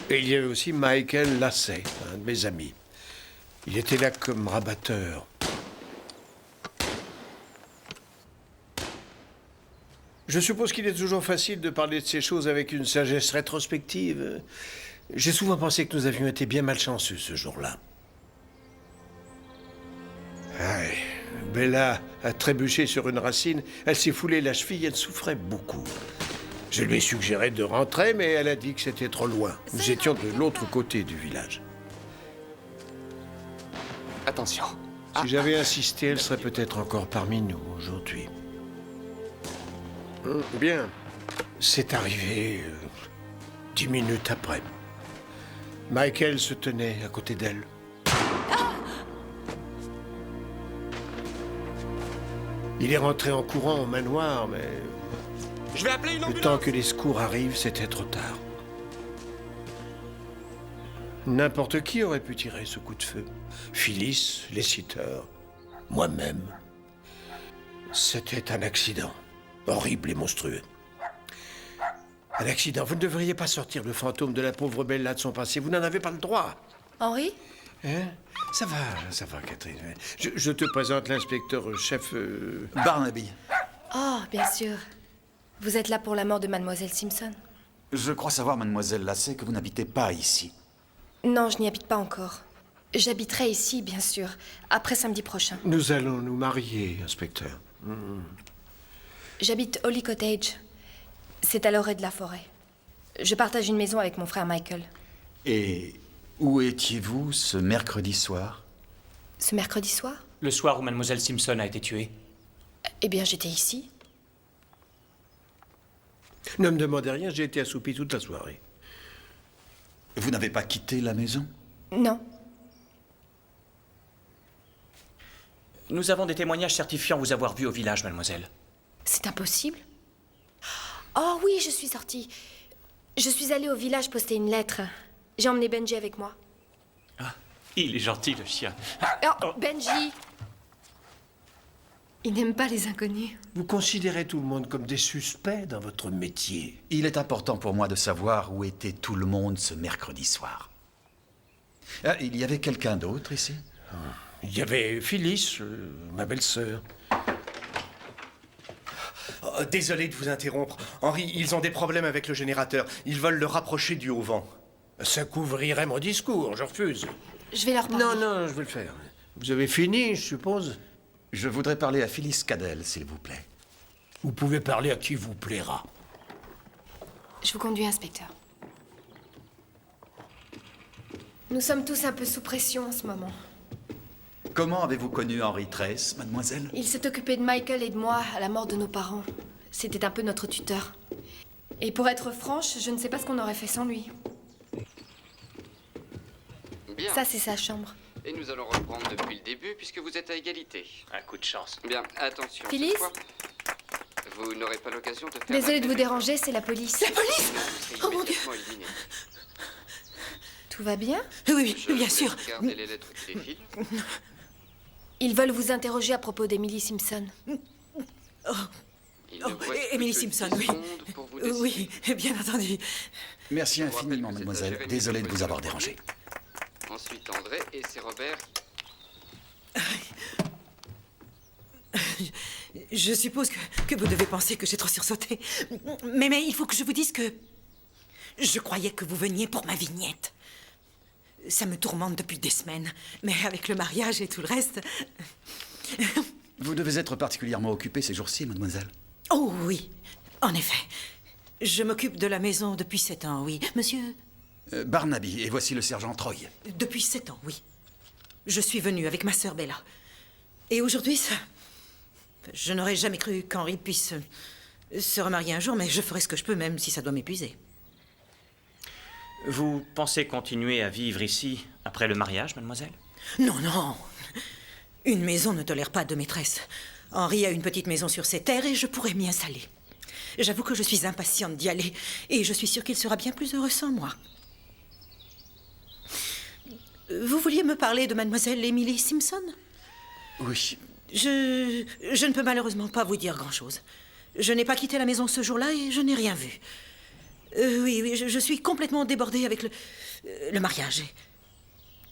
Speaker 8: Et il y avait aussi Michael Lassay, un de mes amis. Il était là comme rabatteur. Je suppose qu'il est toujours facile de parler de ces choses avec une sagesse rétrospective. J'ai souvent pensé que nous avions été bien malchanceux ce jour-là. Aïe, Bella a trébuché sur une racine, elle s'est foulée la cheville, elle souffrait beaucoup. Je lui ai suggéré de rentrer, mais elle a dit que c'était trop loin. Nous étions de l'autre côté du village.
Speaker 12: Attention.
Speaker 8: Si j'avais insisté, elle serait peut-être encore parmi nous aujourd'hui. Bien. C'est arrivé 10 minutes après. Michael se tenait à côté d'elle. Il est rentré en courant au manoir, mais...
Speaker 12: Je vais appeler une ambulance.
Speaker 8: Le temps que les secours arrivent, c'était trop tard. N'importe qui aurait pu tirer ce coup de feu. Phyllis, Lessiter, moi-même. C'était un accident. Horrible et monstrueux. Un accident. Vous ne devriez pas sortir le fantôme de la pauvre Bella de son passé. Vous n'en avez pas le droit.
Speaker 11: Henri?
Speaker 8: Hein? Ça va, Catherine. Je te présente l'inspecteur-chef...
Speaker 7: Barnaby.
Speaker 11: Oh, bien sûr. Vous êtes là pour la mort de mademoiselle Simpson?
Speaker 7: Je crois savoir, mademoiselle Lassay, que vous n'habitez pas ici.
Speaker 11: Non, je n'y habite pas encore. J'habiterai ici, bien sûr, après samedi prochain.
Speaker 8: Nous allons nous marier, inspecteur.
Speaker 11: J'habite Holly Cottage. C'est à l'orée de la forêt. Je partage une maison avec mon frère Michael.
Speaker 7: Et où étiez-vous ce mercredi soir?
Speaker 11: Ce mercredi soir?
Speaker 6: Le soir où mademoiselle Simpson a été tuée.
Speaker 11: Eh bien, j'étais ici.
Speaker 8: Ne me demandez rien, j'ai été assoupi toute la soirée.
Speaker 7: Vous n'avez pas quitté la maison?
Speaker 11: Non.
Speaker 6: Nous avons des témoignages certifiant vous avoir vu au village, mademoiselle.
Speaker 11: C'est impossible. Oh oui, je suis sortie. Je suis allée au village poster une lettre. J'ai emmené Benji avec moi.
Speaker 6: Ah, il est gentil, le chien.
Speaker 11: Oh, Benji! Il n'aime pas les inconnus.
Speaker 8: Vous considérez tout le monde comme des suspects dans votre métier.
Speaker 7: Il est important pour moi de savoir où était tout le monde ce mercredi soir. Ah, il y avait quelqu'un d'autre ici?
Speaker 8: Il y avait Phyllis, ma belle-sœur.
Speaker 17: Oh, désolé de vous interrompre. Henri, ils ont des problèmes avec le générateur. Ils veulent le rapprocher du haut vent.
Speaker 8: Ça couvrirait mon discours, je refuse.
Speaker 11: Je vais leur parler.
Speaker 8: Non, je vais le faire. Vous avez fini, je suppose?
Speaker 7: Je voudrais parler à Phyllis Cadell, s'il vous plaît.
Speaker 8: Vous pouvez parler à qui vous plaira.
Speaker 11: Je vous conduis, inspecteur. Nous sommes tous un peu sous pression en ce moment.
Speaker 7: Comment avez-vous connu Henry Trace, mademoiselle?
Speaker 11: Il s'est occupé de Michael et de moi à la mort de nos parents. C'était un peu notre tuteur. Et pour être franche, je ne sais pas ce qu'on aurait fait sans lui.
Speaker 18: Bien.
Speaker 11: Ça, c'est sa chambre.
Speaker 18: Et nous allons reprendre depuis le début puisque vous êtes à égalité.
Speaker 6: Un coup de chance.
Speaker 18: Bien, attention.
Speaker 11: Phyllis ?
Speaker 18: cette fois, vous n'aurez pas l'occasion de faire...
Speaker 11: Désolée de vous déranger, c'est la police. La police ?
Speaker 18: Oh mon Dieu. Éliminé.
Speaker 11: Tout va bien ?
Speaker 2: Oui,
Speaker 18: Je
Speaker 2: bien
Speaker 18: vous
Speaker 2: sûr.
Speaker 18: laisse garder les lettres qui défilent.
Speaker 11: Ils veulent vous interroger à propos d'Emily Simpson.
Speaker 18: Il ne vous reste
Speaker 2: Emily
Speaker 18: plus que
Speaker 2: Simpson,
Speaker 18: 10
Speaker 2: oui.
Speaker 18: secondes pour vous décider.
Speaker 2: Oui, bien entendu.
Speaker 7: Merci infiniment, mademoiselle. Désolé de vous avoir dérangé.
Speaker 18: Ensuite André et c'est Robert.
Speaker 2: Je suppose que vous devez penser que j'ai trop sursauté. Mais il faut que je vous dise que... Je croyais que vous veniez pour ma vignette. Ça me tourmente depuis des semaines. Mais avec le mariage et tout le reste...
Speaker 7: Vous devez être particulièrement occupée ces jours-ci, mademoiselle.
Speaker 2: Oh oui, en effet. Je m'occupe de la maison depuis 7 ans, oui. Monsieur...
Speaker 7: Barnaby, et voici le sergent Troy.
Speaker 2: Depuis 7 ans, oui. Je suis venue avec ma sœur Bella. Et aujourd'hui, ça... Je n'aurais jamais cru qu'Henri puisse se remarier un jour, mais je ferai ce que je peux, même si ça doit m'épuiser.
Speaker 6: Vous pensez continuer à vivre ici après le mariage, mademoiselle?
Speaker 2: Non, non. Une maison ne tolère pas deux maîtresses. Henri a une petite maison sur ses terres et je pourrais m'y installer. J'avoue que je suis impatiente d'y aller et je suis sûre qu'il sera bien plus heureux sans moi. Vous vouliez me parler de mademoiselle Emily Simpson?
Speaker 7: Oui.
Speaker 2: Je ne peux malheureusement pas vous dire grand-chose. Je n'ai pas quitté la maison ce jour-là et je n'ai rien vu. Oui, je suis complètement débordée avec le mariage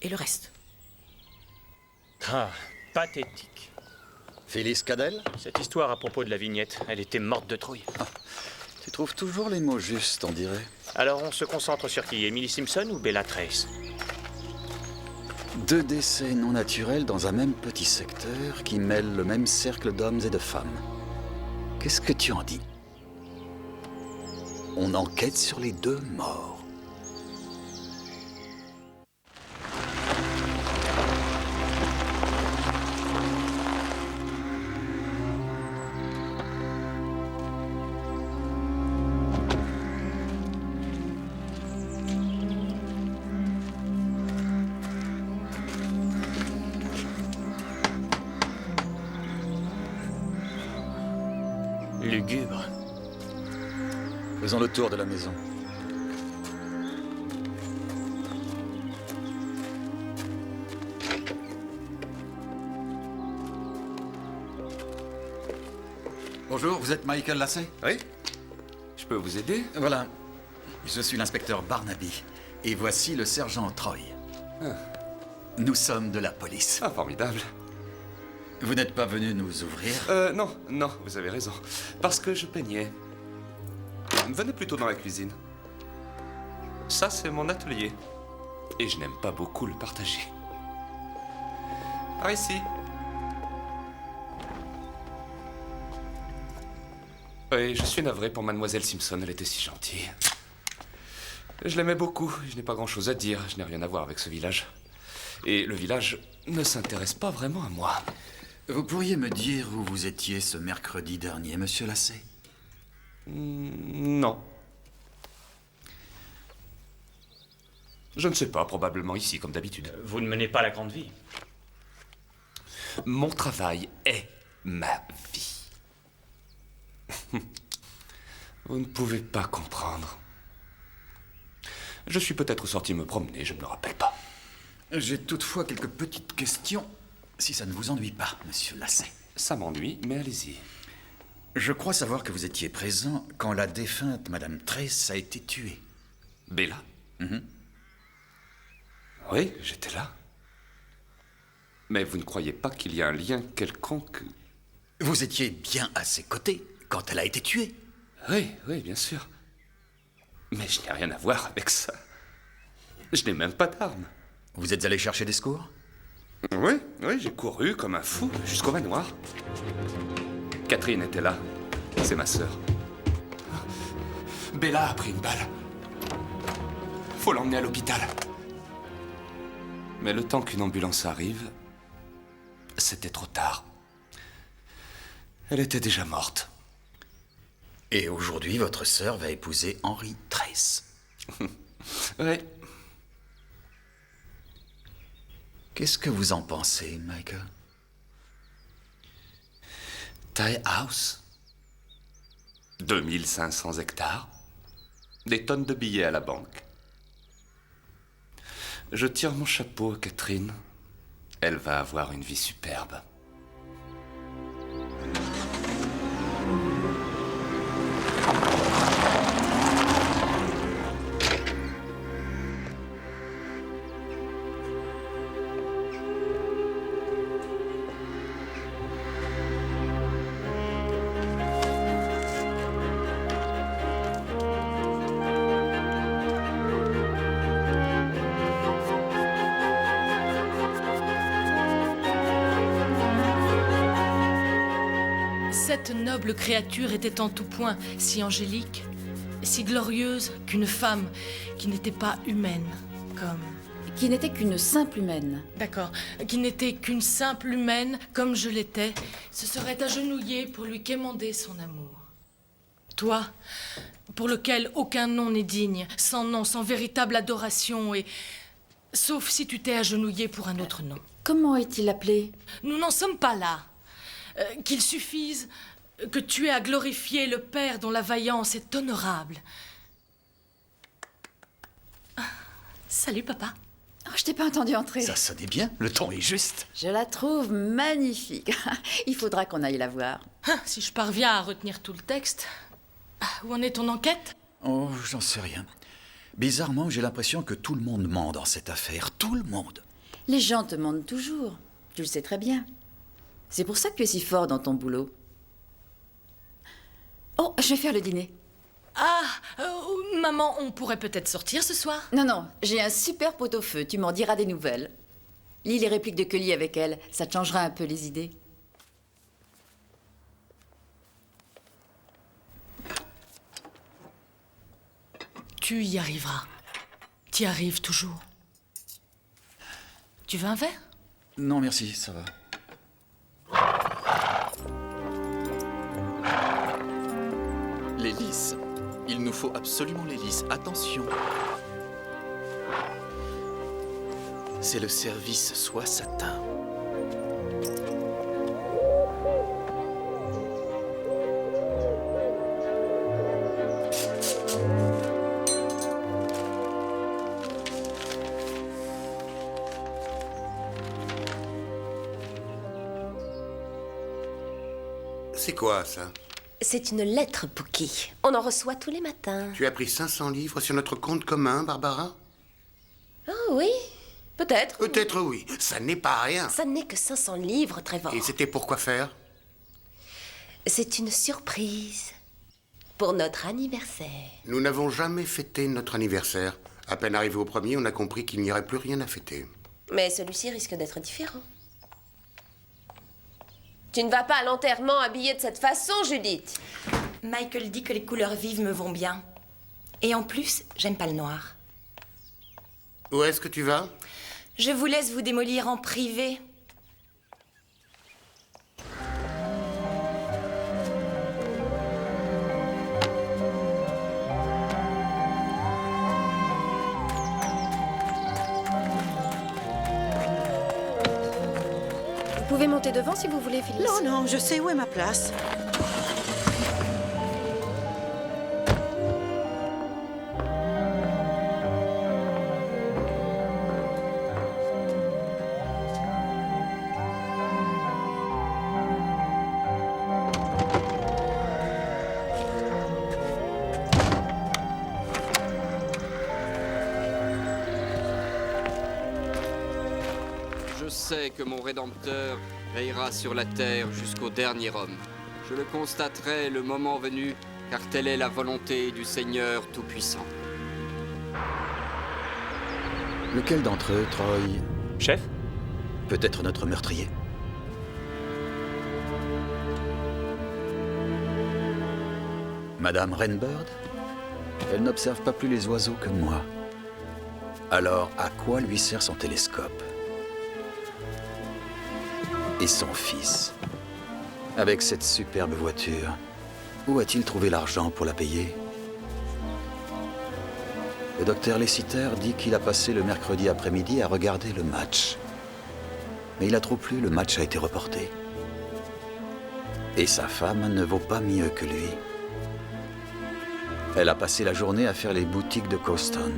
Speaker 2: et le reste.
Speaker 6: Ah, pathétique.
Speaker 7: Phyllis Cadell?
Speaker 6: Cette histoire à propos de la vignette, elle était morte de trouille.
Speaker 7: Ah, tu trouves toujours les mots justes, on dirait.
Speaker 6: Alors on se concentre sur qui? Emily Simpson ou Bella Trace?
Speaker 7: 2 décès non naturels dans un même petit secteur qui mêle le même cercle d'hommes et de femmes. Qu'est-ce que tu en dis? On enquête sur les 2 morts.
Speaker 6: Lugubre.
Speaker 7: Faisons le tour de la maison. Bonjour, vous êtes Michael Lassay?
Speaker 12: Oui. Je peux vous aider?
Speaker 7: Voilà. Je suis l'inspecteur Barnaby. Et voici le sergent Troy.
Speaker 12: Ah.
Speaker 7: Nous sommes de la police.
Speaker 12: Ah, formidable.
Speaker 7: Vous n'êtes pas venu nous ouvrir?
Speaker 12: Non, vous avez raison. Parce que je peignais. Venez plutôt dans la cuisine. Ça, c'est mon atelier. Et je n'aime pas beaucoup le partager. Par ici. Oui, je suis navré pour mademoiselle Simpson, elle était si gentille. Je l'aimais beaucoup, je n'ai pas grand-chose à dire, je n'ai rien à voir avec ce village. Et le village ne s'intéresse pas vraiment à moi.
Speaker 7: Vous pourriez me dire où vous étiez ce mercredi dernier, monsieur Lassay?
Speaker 12: Non. Je ne sais pas, probablement ici, comme d'habitude.
Speaker 6: Vous ne menez pas la grande vie.
Speaker 12: Mon travail est ma vie. Vous ne pouvez pas comprendre. Je suis peut-être sorti me promener, je ne me rappelle pas.
Speaker 7: J'ai toutefois quelques petites questions, si ça ne vous ennuie pas, monsieur Lassay.
Speaker 12: Ça m'ennuie, mais allez-y.
Speaker 7: Je crois savoir que vous étiez présent quand la défunte Madame Trace a été tuée.
Speaker 12: Bella? Oui, j'étais là. Mais vous ne croyez pas qu'il y a un lien quelconque?
Speaker 7: Vous étiez bien à ses côtés quand elle a été tuée?
Speaker 12: Oui, bien sûr. Mais je n'ai rien à voir avec ça. Je n'ai même pas d'armes.
Speaker 7: Vous êtes allé chercher des secours?
Speaker 12: Oui, j'ai couru comme un fou jusqu'au manoir. Catherine était là. C'est ma sœur. Bella a pris une balle. Faut l'emmener à l'hôpital. Mais le temps qu'une ambulance arrive, c'était trop tard. Elle était déjà morte.
Speaker 7: Et aujourd'hui, votre sœur va épouser Henry Trace.
Speaker 12: Ouais.
Speaker 7: Qu'est-ce que vous en pensez, Michael?
Speaker 12: Tie House. 2500 hectares. Des tonnes de billets à la banque. Je tire mon chapeau à Catherine. Elle va avoir une vie superbe.
Speaker 16: Cette noble créature était en tout point si angélique, si glorieuse qu'une femme qui n'était pas humaine, comme...
Speaker 13: Qui n'était qu'une simple humaine.
Speaker 16: D'accord, qui n'était qu'une simple humaine, comme je l'étais, se serait agenouillée pour lui quémander son amour. Toi, pour lequel aucun nom n'est digne, sans nom, sans véritable adoration, et... sauf si tu t'es agenouillé pour un autre nom.
Speaker 13: Comment est-il appelé?
Speaker 16: Nous n'en sommes pas là. Qu'il suffise que tu aies à glorifier le Père dont la vaillance est honorable. Salut, papa.
Speaker 13: Oh, je t'ai pas entendu entrer.
Speaker 7: Ça sonnait bien, le ton est juste.
Speaker 13: Je la trouve magnifique. Il faudra qu'on aille la voir.
Speaker 16: Si je parviens à retenir tout le texte. Où en est ton enquête?
Speaker 7: Oh, j'en sais rien. Bizarrement, j'ai l'impression que tout le monde ment dans cette affaire. Tout le monde.
Speaker 13: Les gens te mentent toujours. Tu le sais très bien. C'est pour ça que tu es si fort dans ton boulot. Oh, je vais faire le dîner.
Speaker 16: Maman, on pourrait peut-être sortir ce soir?
Speaker 13: Non, non, j'ai un super pot-au-feu. Tu m'en diras des nouvelles. Lis les répliques de Cully avec elle. Ça te changera un peu les idées.
Speaker 16: Tu y arriveras. Tu y arrives toujours. Tu veux un verre?
Speaker 7: Non, merci, ça va.
Speaker 1: Les lys. Il nous faut absolument les lys. Attention. C'est le service soie satin.
Speaker 9: C'est quoi, ça?
Speaker 19: C'est une lettre, Pookie. On en reçoit tous les matins.
Speaker 9: Tu as pris 500 livres sur notre compte commun, Barbara?
Speaker 19: Oh oui, peut-être.
Speaker 9: Peut-être oui. Ça n'est pas rien.
Speaker 19: Ça n'est que 500 livres, Trevor.
Speaker 9: Et c'était pour quoi faire?
Speaker 19: C'est une surprise. Pour notre anniversaire.
Speaker 9: Nous n'avons jamais fêté notre anniversaire. À peine arrivé au premier, on a compris qu'il n'y aurait plus rien à fêter.
Speaker 19: Mais celui-ci risque d'être différent. Tu ne vas pas à l'enterrement habillée de cette façon, Judith.
Speaker 10: Michael dit que les couleurs vives me vont bien. Et en plus, j'aime pas le noir.
Speaker 9: Où est-ce que tu vas?
Speaker 10: Je vous laisse vous démolir en privé.
Speaker 5: Vous pouvez monter devant si vous voulez, Phyllis.
Speaker 2: Non, non, je sais où est ma place.
Speaker 18: Je sais que mon Rédempteur veillera sur la terre jusqu'au dernier homme. Je le constaterai le moment venu, car telle est la volonté du Seigneur Tout-Puissant.
Speaker 7: Lequel d'entre eux, Troy?
Speaker 6: Chef?
Speaker 7: Peut-être notre meurtrier. Madame Rainbird? Elle n'observe pas plus les oiseaux que moi. Alors, à quoi lui sert son télescope? Et son fils? Avec cette superbe voiture, Où a-t-il trouvé l'argent pour la payer? Le docteur Lessiter dit qu'il a passé le mercredi après-midi à regarder le match. Mais il a trop plu, le match a été reporté. Et sa femme ne vaut pas mieux que lui. Elle a passé la journée à faire les boutiques de Cawston.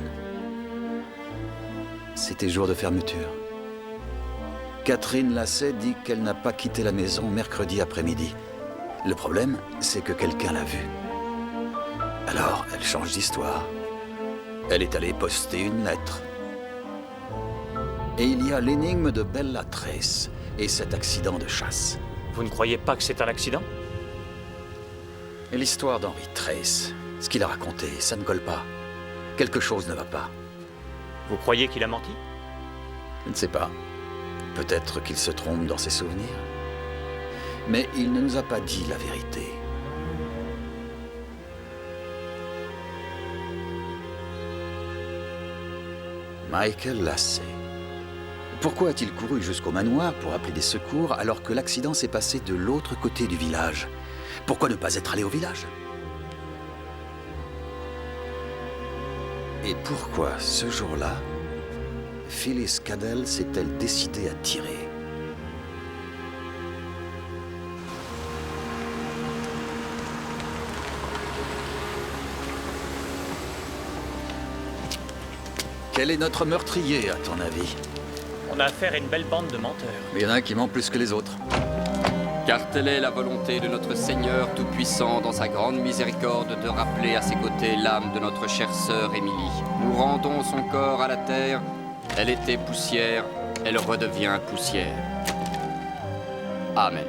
Speaker 7: C'était jour de fermeture. Catherine Lasset dit qu'elle n'a pas quitté la maison mercredi après-midi. Le problème, c'est que quelqu'un l'a vue. Alors, elle change d'histoire. Elle est allée poster une lettre. Et il y a l'énigme de Bella Trace et cet accident de chasse.
Speaker 6: Vous ne croyez pas que c'est un accident?
Speaker 7: Et l'histoire d'Henry Trace, ce qu'il a raconté, ça ne colle pas. Quelque chose ne va pas.
Speaker 6: Vous croyez qu'il a menti?
Speaker 7: Je ne sais pas. Peut-être qu'il se trompe dans ses souvenirs. Mais il ne nous a pas dit la vérité. Michael Lasset. Pourquoi a-t-il couru jusqu'au manoir pour appeler des secours alors que l'accident s'est passé de l'autre côté du village? Pourquoi ne pas être allé au village? Et pourquoi, ce jour-là, Phyllis Cadell s'est-elle décidée à tirer? Quel est notre meurtrier, à ton avis?
Speaker 6: On a affaire à une belle bande de menteurs.
Speaker 7: Il y en a un qui ment plus que les autres.
Speaker 18: Car telle est la volonté de notre Seigneur Tout-Puissant dans sa grande miséricorde de rappeler à ses côtés l'âme de notre chère sœur Émilie. Nous rendons son corps à la terre. Elle était poussière, elle redevient poussière. Amen.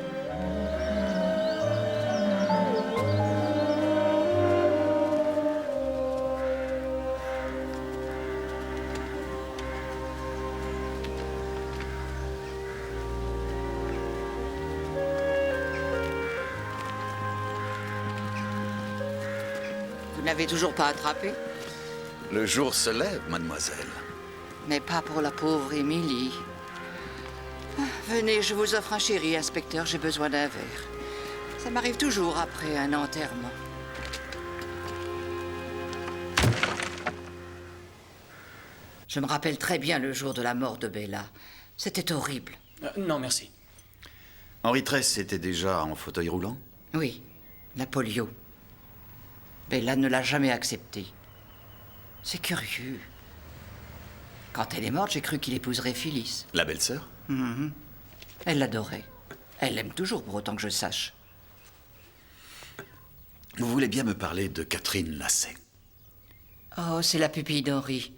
Speaker 4: Vous n'avez toujours pas attrapé?
Speaker 7: Le jour se lève, mademoiselle.
Speaker 4: Mais pas pour la pauvre Émilie. Venez, je vous offre un chéri, inspecteur, j'ai besoin d'un verre. Ça m'arrive toujours après un enterrement. Je me rappelle très bien le jour de la mort de Bella. C'était horrible.
Speaker 6: Non, merci.
Speaker 7: Henry Trace était déjà en fauteuil roulant?
Speaker 4: Oui, la polio. Bella ne l'a jamais accepté. C'est curieux. Quand elle est morte, j'ai cru qu'il épouserait Phyllis.
Speaker 7: La belle-sœur?
Speaker 4: Mhm. Elle l'adorait. Elle l'aime toujours, pour autant que je sache.
Speaker 7: Vous voulez bien me parler de Catherine Lasset?
Speaker 4: Oh, c'est la pupille d'Henry.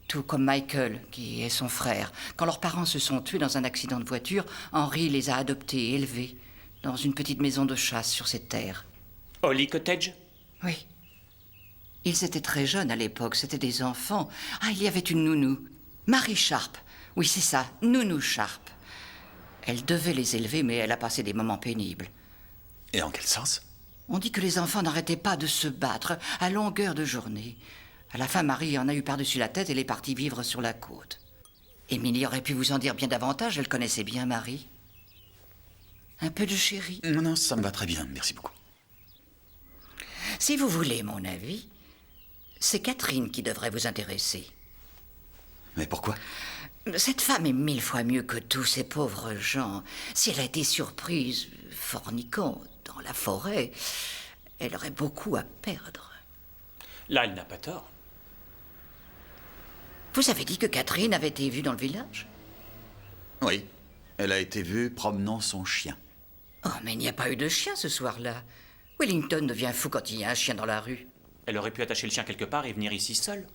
Speaker 4: Tout comme Michael, qui est son frère. Quand leurs parents se sont tués dans un accident de voiture, Henry les a adoptés et élevés dans une petite maison de chasse sur ses terres.
Speaker 6: Holly Cottage?
Speaker 4: Oui. Ils étaient très jeunes à l'époque, c'étaient des enfants. Ah, il y avait une nounou. Marie Sharp. Oui, c'est ça, Nounou Sharp. Elle devait les élever, mais elle a passé des moments pénibles.
Speaker 7: Et en quel sens?
Speaker 4: On dit que les enfants n'arrêtaient pas de se battre à longueur de journée. À la fin, Marie en a eu par-dessus la tête et elle est partie vivre sur la côte. Émilie aurait pu vous en dire bien davantage, elle connaissait bien Marie. Un peu de chéri?
Speaker 7: Non, ça me va très bien, merci beaucoup.
Speaker 4: Si vous voulez mon avis, c'est Catherine qui devrait vous intéresser.
Speaker 7: Mais pourquoi?
Speaker 4: Cette femme est 1000 fois mieux que tous ces pauvres gens. Si elle a été surprise forniquant dans la forêt, elle aurait beaucoup à perdre.
Speaker 6: Là, elle n'a pas tort.
Speaker 4: Vous avez dit que Catherine avait été vue dans le village?
Speaker 7: Oui, elle a été vue promenant son chien.
Speaker 4: Oh, mais il n'y a pas eu de chien ce soir-là. Wellington devient fou quand il y a un chien dans la rue.
Speaker 6: Elle aurait pu attacher le chien quelque part et venir ici seule.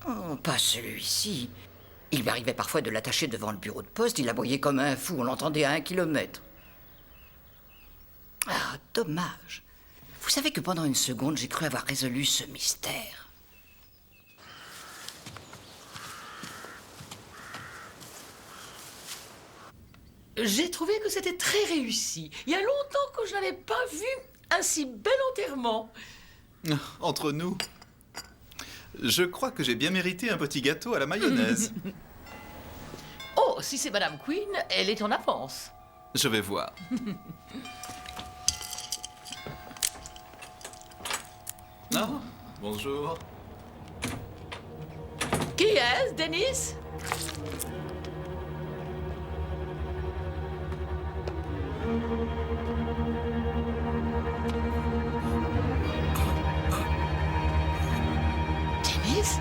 Speaker 4: Oh, pas celui-ci. Il m'arrivait parfois de l'attacher devant le bureau de poste, il aboyait comme un fou, on l'entendait à 1 kilomètre. Ah, dommage. Vous savez que pendant une seconde, j'ai cru avoir résolu ce mystère.
Speaker 16: J'ai trouvé que c'était très réussi. Il y a longtemps que je n'avais pas vu un si bel enterrement.
Speaker 1: Entre nous, je crois que j'ai bien mérité un petit gâteau à la mayonnaise.
Speaker 16: Oh, si c'est Madame Queen, elle est en avance.
Speaker 1: Je vais voir.
Speaker 14: Ah, bonjour.
Speaker 13: Qui est-ce, Denis? Denis?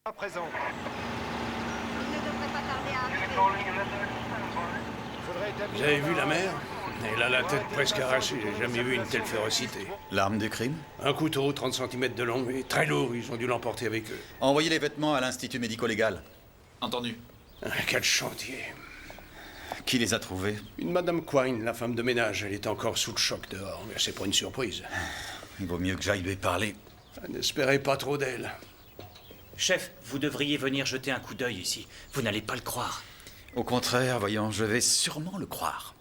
Speaker 20: À présent.
Speaker 8: Vous avez vu la mère? Elle a la tête presque arrachée. J'ai jamais vu une telle férocité.
Speaker 7: L'arme du crime?
Speaker 8: Un couteau 30 cm de long et très lourd. Ils ont dû l'emporter avec eux.
Speaker 7: Envoyez les vêtements à l'Institut médico-légal.
Speaker 14: Entendu.
Speaker 8: Quel chantier.
Speaker 7: Qui les a trouvés?
Speaker 8: Une Madame Quine, la femme de ménage. Elle est encore sous le choc dehors, mais c'est pas une surprise.
Speaker 7: Il vaut mieux que j'aille lui parler.
Speaker 8: N'espérez pas trop d'elle.
Speaker 6: Chef, vous devriez venir jeter un coup d'œil ici. Vous n'allez pas le croire.
Speaker 7: Au contraire, voyons, je vais sûrement le croire.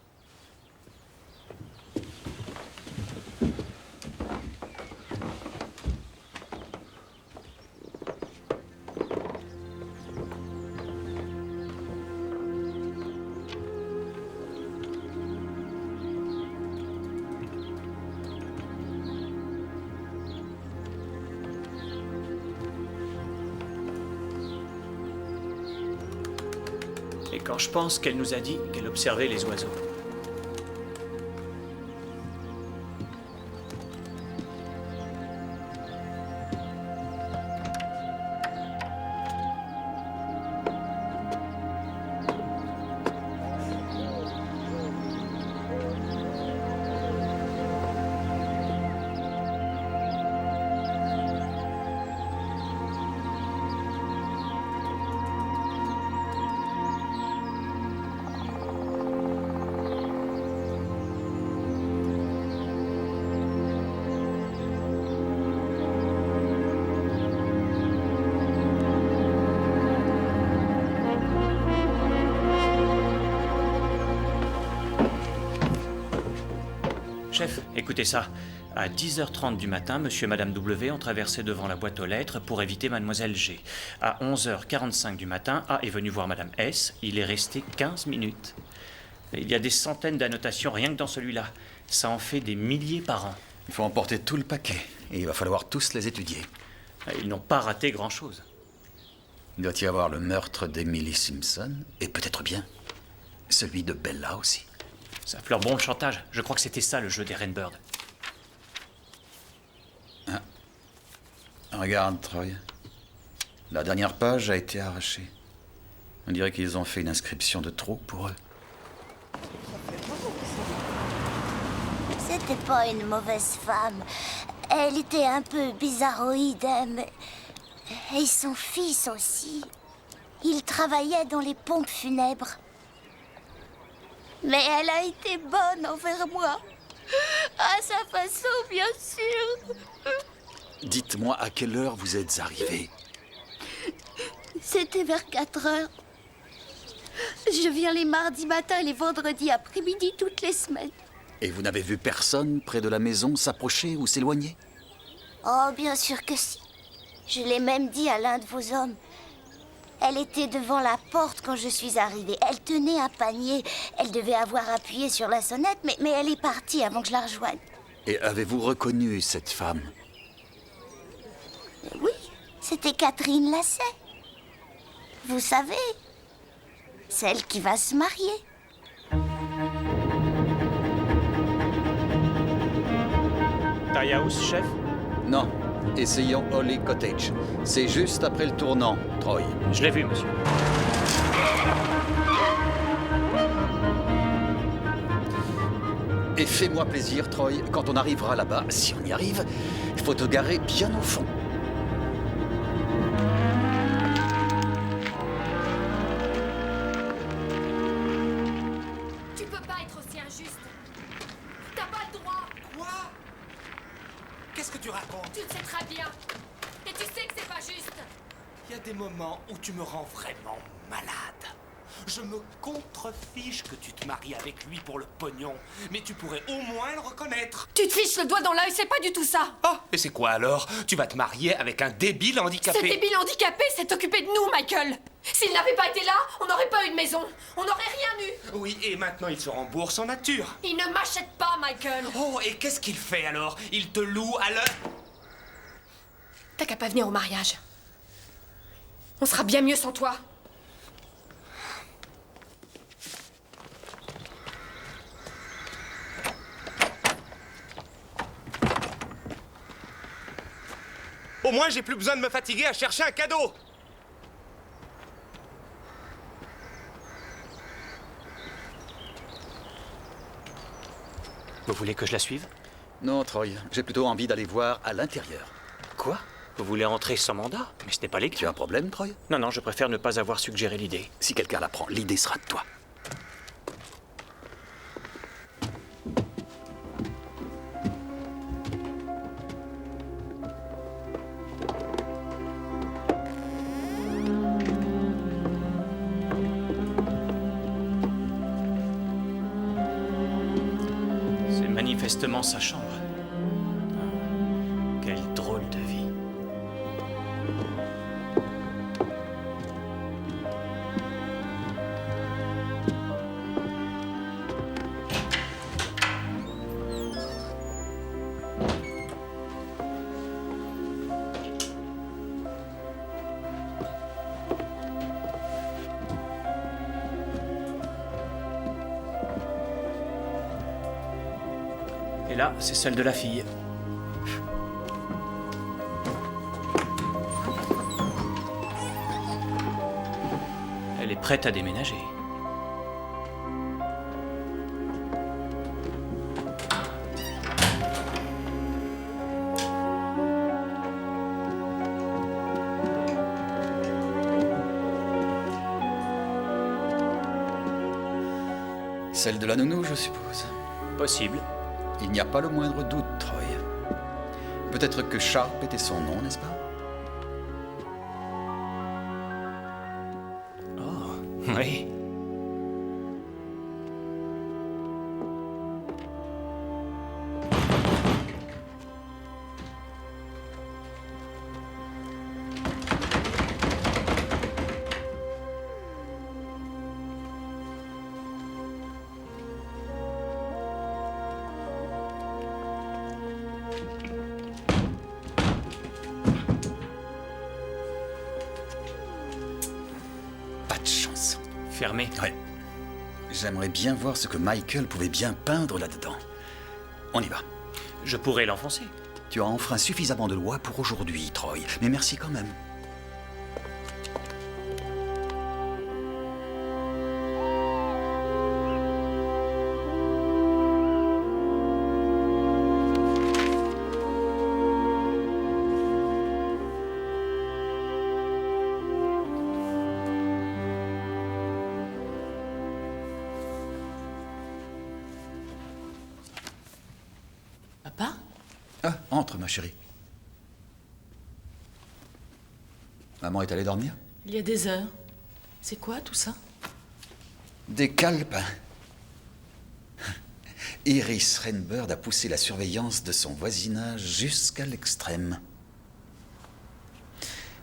Speaker 6: Et quand je pense qu'elle nous a dit qu'elle observait les oiseaux. Chef, écoutez ça. À 10h30 du matin, monsieur et madame W ont traversé devant la boîte aux lettres pour éviter mademoiselle G. À 11h45 du matin, A est venu voir madame S. Il est resté 15 minutes. Il y a des centaines d'annotations rien que dans celui-là. Ça en fait des milliers par an.
Speaker 7: Il faut emporter tout le paquet. Et il va falloir tous les étudier.
Speaker 6: Ils n'ont pas raté grand-chose.
Speaker 7: Il doit y avoir le meurtre d'Emily Simpson. Et peut-être bien celui de Bella aussi.
Speaker 6: Ça fleure bon le chantage. Je crois que c'était ça le jeu des Rainbird.
Speaker 7: Ah. Regarde, Troy. La dernière page a été arrachée. On dirait qu'ils ont fait une inscription de trop pour eux.
Speaker 3: C'était pas une mauvaise femme. Elle était un peu bizarroïde, mais... Et son fils aussi. Il travaillait dans les pompes funèbres. Mais elle a été bonne envers moi. À sa façon, bien sûr.
Speaker 7: Dites-moi à quelle heure vous êtes arrivés.
Speaker 3: C'était vers 4 heures. Je viens les mardis matins et les vendredis après-midi toutes les semaines.
Speaker 7: Et vous n'avez vu personne près de la maison s'approcher ou s'éloigner?
Speaker 3: Oh, bien sûr que si. Je l'ai même dit à l'un de vos hommes. Elle était devant la porte quand je suis arrivée. Elle tenait un panier. Elle devait avoir appuyé sur la sonnette, mais elle est partie avant que je la rejoigne.
Speaker 7: Et avez-vous reconnu cette femme?
Speaker 3: Oui, c'était Catherine Lacey. Vous savez, celle qui va se marier.
Speaker 6: Tie House, chef?
Speaker 7: Non. Essayons Holly Cottage. C'est juste après le tournant, Troy.
Speaker 6: Je l'ai vu, monsieur.
Speaker 7: Et fais-moi plaisir, Troy, quand on arrivera là-bas, si on y arrive, il faut te garer bien au fond.
Speaker 11: Tu peux pas être aussi injuste. T'as pas le droit.
Speaker 14: Quoi? Qu'est-ce que tu racontes?
Speaker 11: Tu le sais très bien. Et tu sais que c'est pas juste.
Speaker 14: Il y a des moments où tu me rends vraiment malade. Je me contrefiche que tu te maries avec lui pour le pognon. Mais tu pourrais au moins le reconnaître.
Speaker 11: Tu te fiches le doigt dans l'œil, c'est pas du tout ça.
Speaker 14: Oh, et c'est quoi alors? Tu vas te marier avec un débile handicapé?
Speaker 11: Ce débile handicapé s'est occupé de nous, Michael. S'il n'avait pas été là, on n'aurait pas eu de maison. On n'aurait rien eu.
Speaker 14: Oui, et maintenant il se rembourse en nature.
Speaker 11: Il ne m'achète pas, Michael.
Speaker 14: Oh, et qu'est-ce qu'il fait alors? Il te loue à l'heure.
Speaker 11: T'as qu'à pas venir au mariage. On sera bien mieux sans toi.
Speaker 14: Au moins, j'ai plus besoin de me fatiguer à chercher un cadeau.
Speaker 6: Vous voulez que je la suive?
Speaker 7: Non, Troy, j'ai plutôt envie d'aller voir à l'intérieur.
Speaker 6: Quoi? Vous voulez rentrer sans mandat? Mais ce n'est pas légal.
Speaker 7: Tu as un problème, Troy?
Speaker 6: Non, non, je préfère ne pas avoir suggéré l'idée.
Speaker 7: Si quelqu'un la prend, l'idée sera de toi.
Speaker 6: C'est manifestement sa chambre. Quelle drôle de vie. Et là, c'est celle de la fille. Elle est prête à déménager.
Speaker 7: Celle de la nounou, je suppose.
Speaker 6: Possible.
Speaker 7: Il n'y a pas le moindre doute, Troy. Peut-être que Sharp était son nom, n'est-ce pas?
Speaker 6: Oh, oui.
Speaker 7: Pas de chance.
Speaker 6: Fermé.
Speaker 7: Ouais. J'aimerais bien voir ce que Michael pouvait bien peindre là-dedans. On y va.
Speaker 6: Je pourrais l'enfoncer.
Speaker 7: Tu as enfreint suffisamment de lois pour aujourd'hui, Troy. Mais merci quand même.
Speaker 16: Papa?
Speaker 7: Ah, entre, ma chérie. Maman est allée dormir?
Speaker 16: Il y a des heures. C'est quoi tout ça?
Speaker 7: Des calepins. Iris Rainbird a poussé la surveillance de son voisinage jusqu'à l'extrême.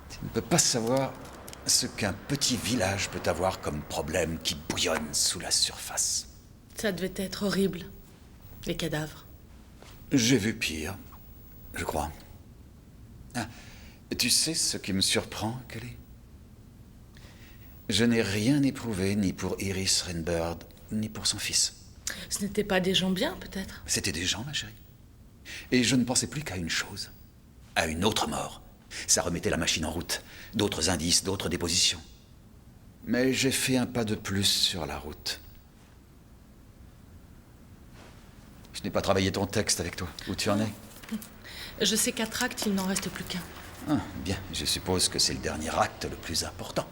Speaker 7: Tu ne peux pas savoir ce qu'un petit village peut avoir comme problème qui bouillonne sous la surface.
Speaker 16: Ça devait être horrible. Les cadavres.
Speaker 7: J'ai vu pire, je crois. Ah, tu sais ce qui me surprend, Kelly? Je n'ai rien éprouvé ni pour Iris Rainbird, ni pour son fils.
Speaker 16: Ce n'étaient pas des gens bien, peut-être?
Speaker 7: C'était des gens, ma chérie. Et je ne pensais plus qu'à une chose. À une autre mort. Ça remettait la machine en route. D'autres indices, d'autres dépositions. Mais j'ai fait un pas de plus sur la route. Je n'ai pas travaillé ton texte avec toi. Où tu en es?
Speaker 16: Je sais qu'à Tract, il n'en reste plus qu'un.
Speaker 7: Ah, bien, je suppose que c'est le dernier acte le plus important.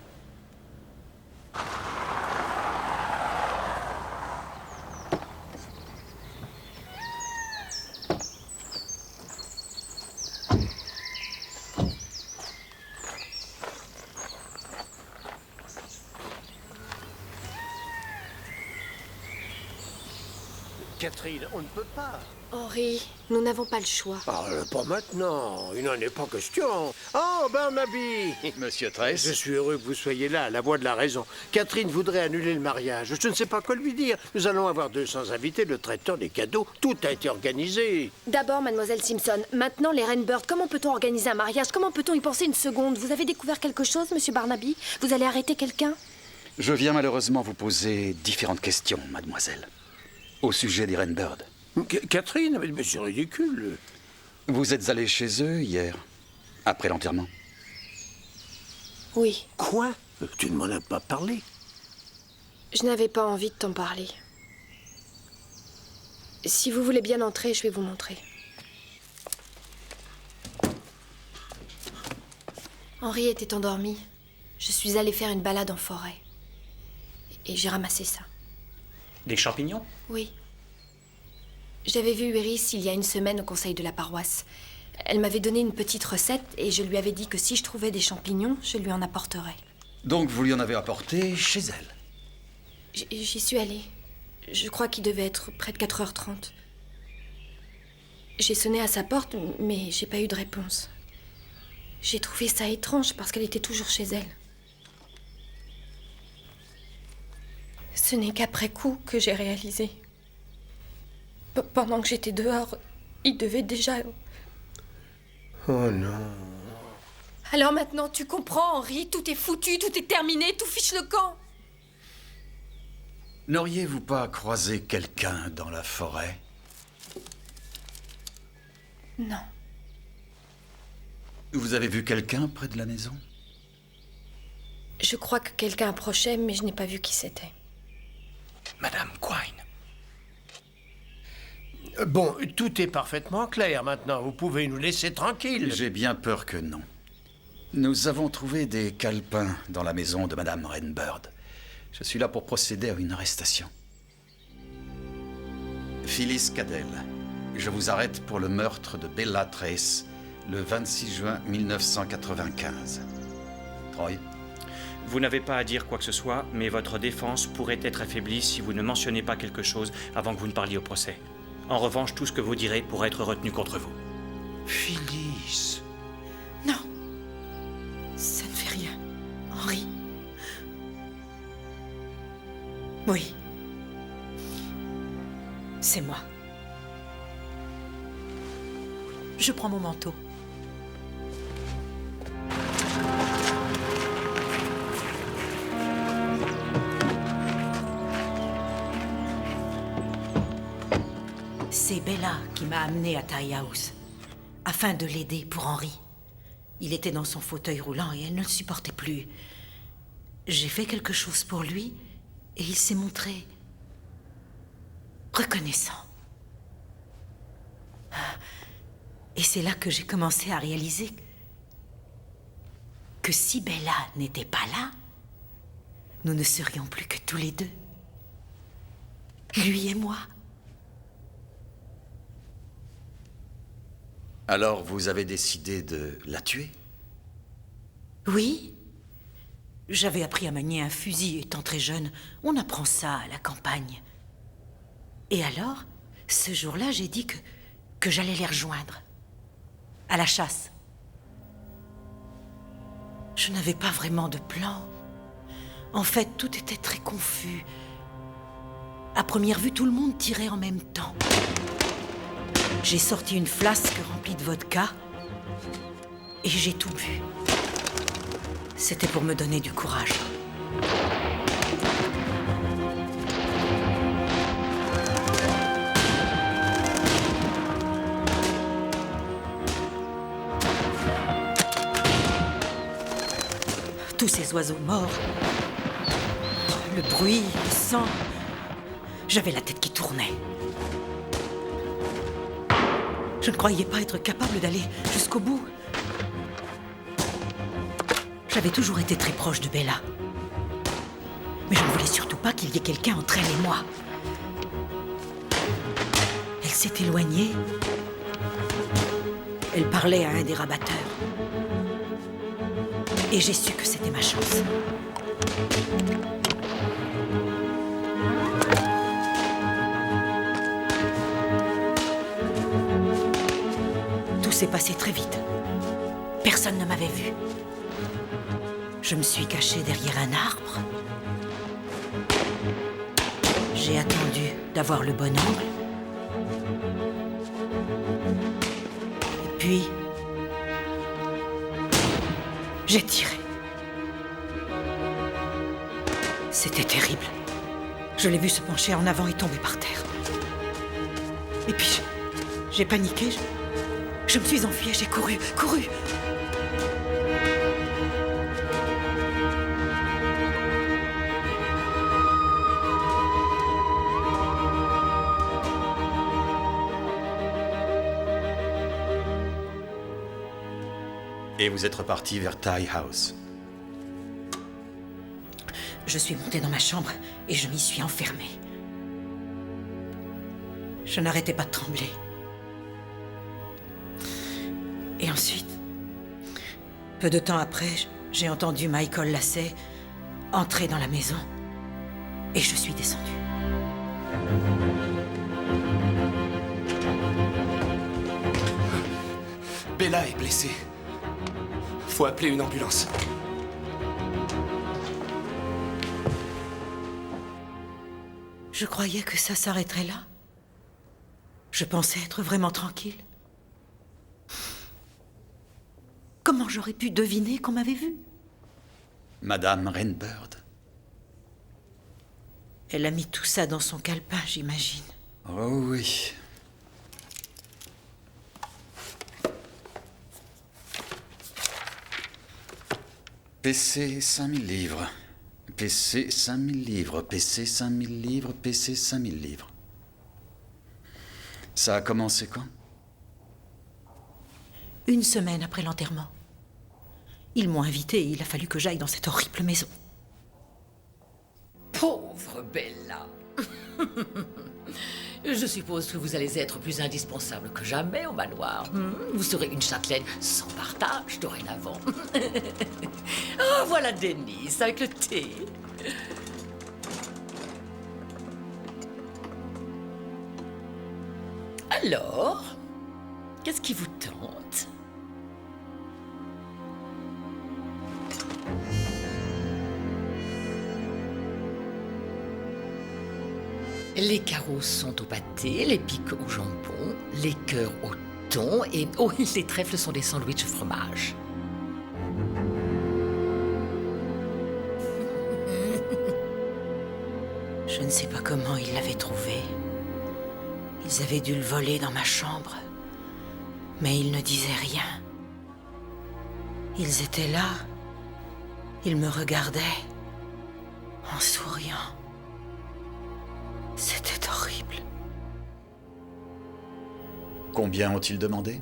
Speaker 8: Catherine, on ne peut pas.
Speaker 19: Henri, nous n'avons pas le choix.
Speaker 8: Ah, pas maintenant. Il n'en est pas question. Oh, Barnaby!
Speaker 7: Monsieur Trace.
Speaker 8: Je suis heureux que vous soyez là, la voix de la raison. Catherine voudrait annuler le mariage. Je ne sais pas quoi lui dire. Nous allons avoir 200 invités, le traiteur, les cadeaux. Tout a été organisé.
Speaker 19: D'abord, mademoiselle Simpson, maintenant les Rainbird, comment peut-on organiser un mariage? Comment peut-on y penser une seconde? Vous avez découvert quelque chose, monsieur Barnaby? Vous allez arrêter quelqu'un?
Speaker 7: Je viens malheureusement vous poser différentes questions, mademoiselle, au sujet des Rainbird.
Speaker 8: Catherine, mais c'est ridicule.
Speaker 7: Vous êtes allée chez eux hier, après l'enterrement?
Speaker 19: Oui.
Speaker 8: Quoi? Tu ne m'en as pas parlé.
Speaker 19: Je n'avais pas envie de t'en parler. Si vous voulez bien entrer, je vais vous montrer. Henri était endormi. Je suis allée faire une balade en forêt. Et j'ai ramassé ça.
Speaker 6: Des champignons?
Speaker 19: Oui. J'avais vu Iris il y a une semaine au conseil de la paroisse. Elle m'avait donné une petite recette et je lui avais dit que si je trouvais des champignons, je lui en apporterais.
Speaker 7: Donc vous lui en avez apporté chez elle?
Speaker 19: J'y suis allée. Je crois qu'il devait être près de 4h30. J'ai sonné à sa porte, mais j'ai pas eu de réponse. J'ai trouvé ça étrange parce qu'elle était toujours chez elle. Ce n'est qu'après coup que j'ai réalisé. Pendant que j'étais dehors, il devait déjà...
Speaker 8: Oh non.
Speaker 19: Alors maintenant, tu comprends, Henri, tout est foutu, tout est terminé, tout fiche le camp.
Speaker 7: N'auriez-vous pas croisé quelqu'un dans la forêt?
Speaker 19: Non.
Speaker 7: Vous avez vu quelqu'un près de la maison?
Speaker 19: Je crois que quelqu'un approchait, mais je n'ai pas vu qui c'était.
Speaker 6: Madame Quine.
Speaker 8: Bon, tout est parfaitement clair maintenant. Vous pouvez nous laisser tranquilles.
Speaker 7: J'ai bien peur que non. Nous avons trouvé des calepins dans la maison de Madame Rainbird. Je suis là pour procéder à une arrestation. Phyllis Cadell, je vous arrête pour le meurtre de Bella Trace le 26 juin 1995. Troy?
Speaker 6: Vous n'avez pas à dire quoi que ce soit, mais votre défense pourrait être affaiblie si vous ne mentionnez pas quelque chose avant que vous ne parliez au procès. En revanche, tout ce que vous direz pourrait être retenu contre vous.
Speaker 8: Phyllis.
Speaker 2: Non. Ça ne fait rien. Henri. Oui. C'est moi. Je prends mon manteau. C'est Bella qui m'a amenée à Tie House, afin de l'aider pour Henri. Il était dans son fauteuil roulant et elle ne le supportait plus. J'ai fait quelque chose pour lui et il s'est montré reconnaissant. Et c'est là que j'ai commencé à réaliser que si Bella n'était pas là, nous ne serions plus que tous les deux. Lui et moi.
Speaker 7: Alors vous avez décidé de la tuer?
Speaker 2: Oui. J'avais appris à manier un fusil étant très jeune. On apprend ça à la campagne. Et alors, ce jour-là, j'ai dit que j'allais les rejoindre. À la chasse. Je n'avais pas vraiment de plan. En fait, tout était très confus. À première vue, tout le monde tirait en même temps. J'ai sorti une flasque remplie de vodka et j'ai tout bu. C'était pour me donner du courage. Tous ces oiseaux morts, le bruit, le sang, j'avais la tête qui tournait. Je ne croyais pas être capable d'aller jusqu'au bout. J'avais toujours été très proche de Bella. Mais je ne voulais surtout pas qu'il y ait quelqu'un entre elle et moi. Elle s'est éloignée. Elle parlait à un des rabatteurs. Et j'ai su que c'était ma chance. s'est passé très vite. Personne ne m'avait vu. Je me suis cachée derrière un arbre. J'ai attendu d'avoir le bon angle. Et puis, j'ai tiré. C'était terrible. Je l'ai vu se pencher en avant et tomber par terre. Et puis, j'ai paniqué. Je me suis enfuie, j'ai couru.
Speaker 7: Et vous êtes reparti vers Ty House.
Speaker 2: Je suis montée dans ma chambre et je m'y suis enfermée. Je n'arrêtais pas de trembler. Et ensuite, peu de temps après, j'ai entendu Michael Lassay entrer dans la maison et je suis descendue.
Speaker 12: Bella est blessée. Faut appeler une ambulance.
Speaker 2: Je croyais que ça s'arrêterait là. Je pensais être vraiment tranquille. Comment j'aurais pu deviner qu'on m'avait vue?
Speaker 7: Madame Rainbird.
Speaker 2: Elle a mis tout ça dans son calepin, j'imagine.
Speaker 7: Oh oui. PC 5000 livres. PC 5000 livres. PC 5000 livres. PC 5000 livres. Ça a commencé quand?
Speaker 2: 1 semaine après l'enterrement. Ils m'ont invité et il a fallu que j'aille dans cette horrible maison.
Speaker 15: Pauvre Bella. Je suppose que vous allez être plus indispensable que jamais au manoir. Vous serez une châtelaine sans partage dorénavant. Oh, voilà Denis avec le thé. Alors, qu'est-ce qui vous tente? Les carreaux sont au pâté, les pics au jambon, les cœurs au thon et oh, les trèfles sont des sandwichs fromage.
Speaker 2: Je ne sais pas comment ils l'avaient trouvé. Ils avaient dû le voler dans ma chambre. Mais ils ne disaient rien. Ils étaient là. Ils me regardaient. En souriant. C'était horrible.
Speaker 7: Combien ont-ils demandé?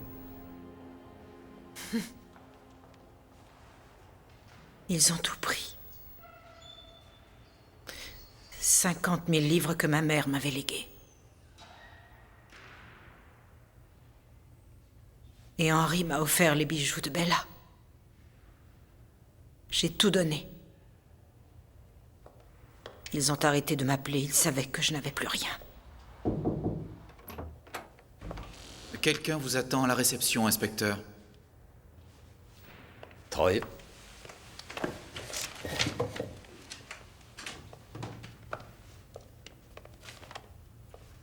Speaker 2: Ils ont tout pris. 50 000 livres que ma mère m'avait légués. Et Henri m'a offert les bijoux de Bella. J'ai tout donné. Ils ont arrêté de m'appeler, ils savaient que je n'avais plus rien.
Speaker 1: Quelqu'un vous attend à la réception, inspecteur.
Speaker 7: Troy.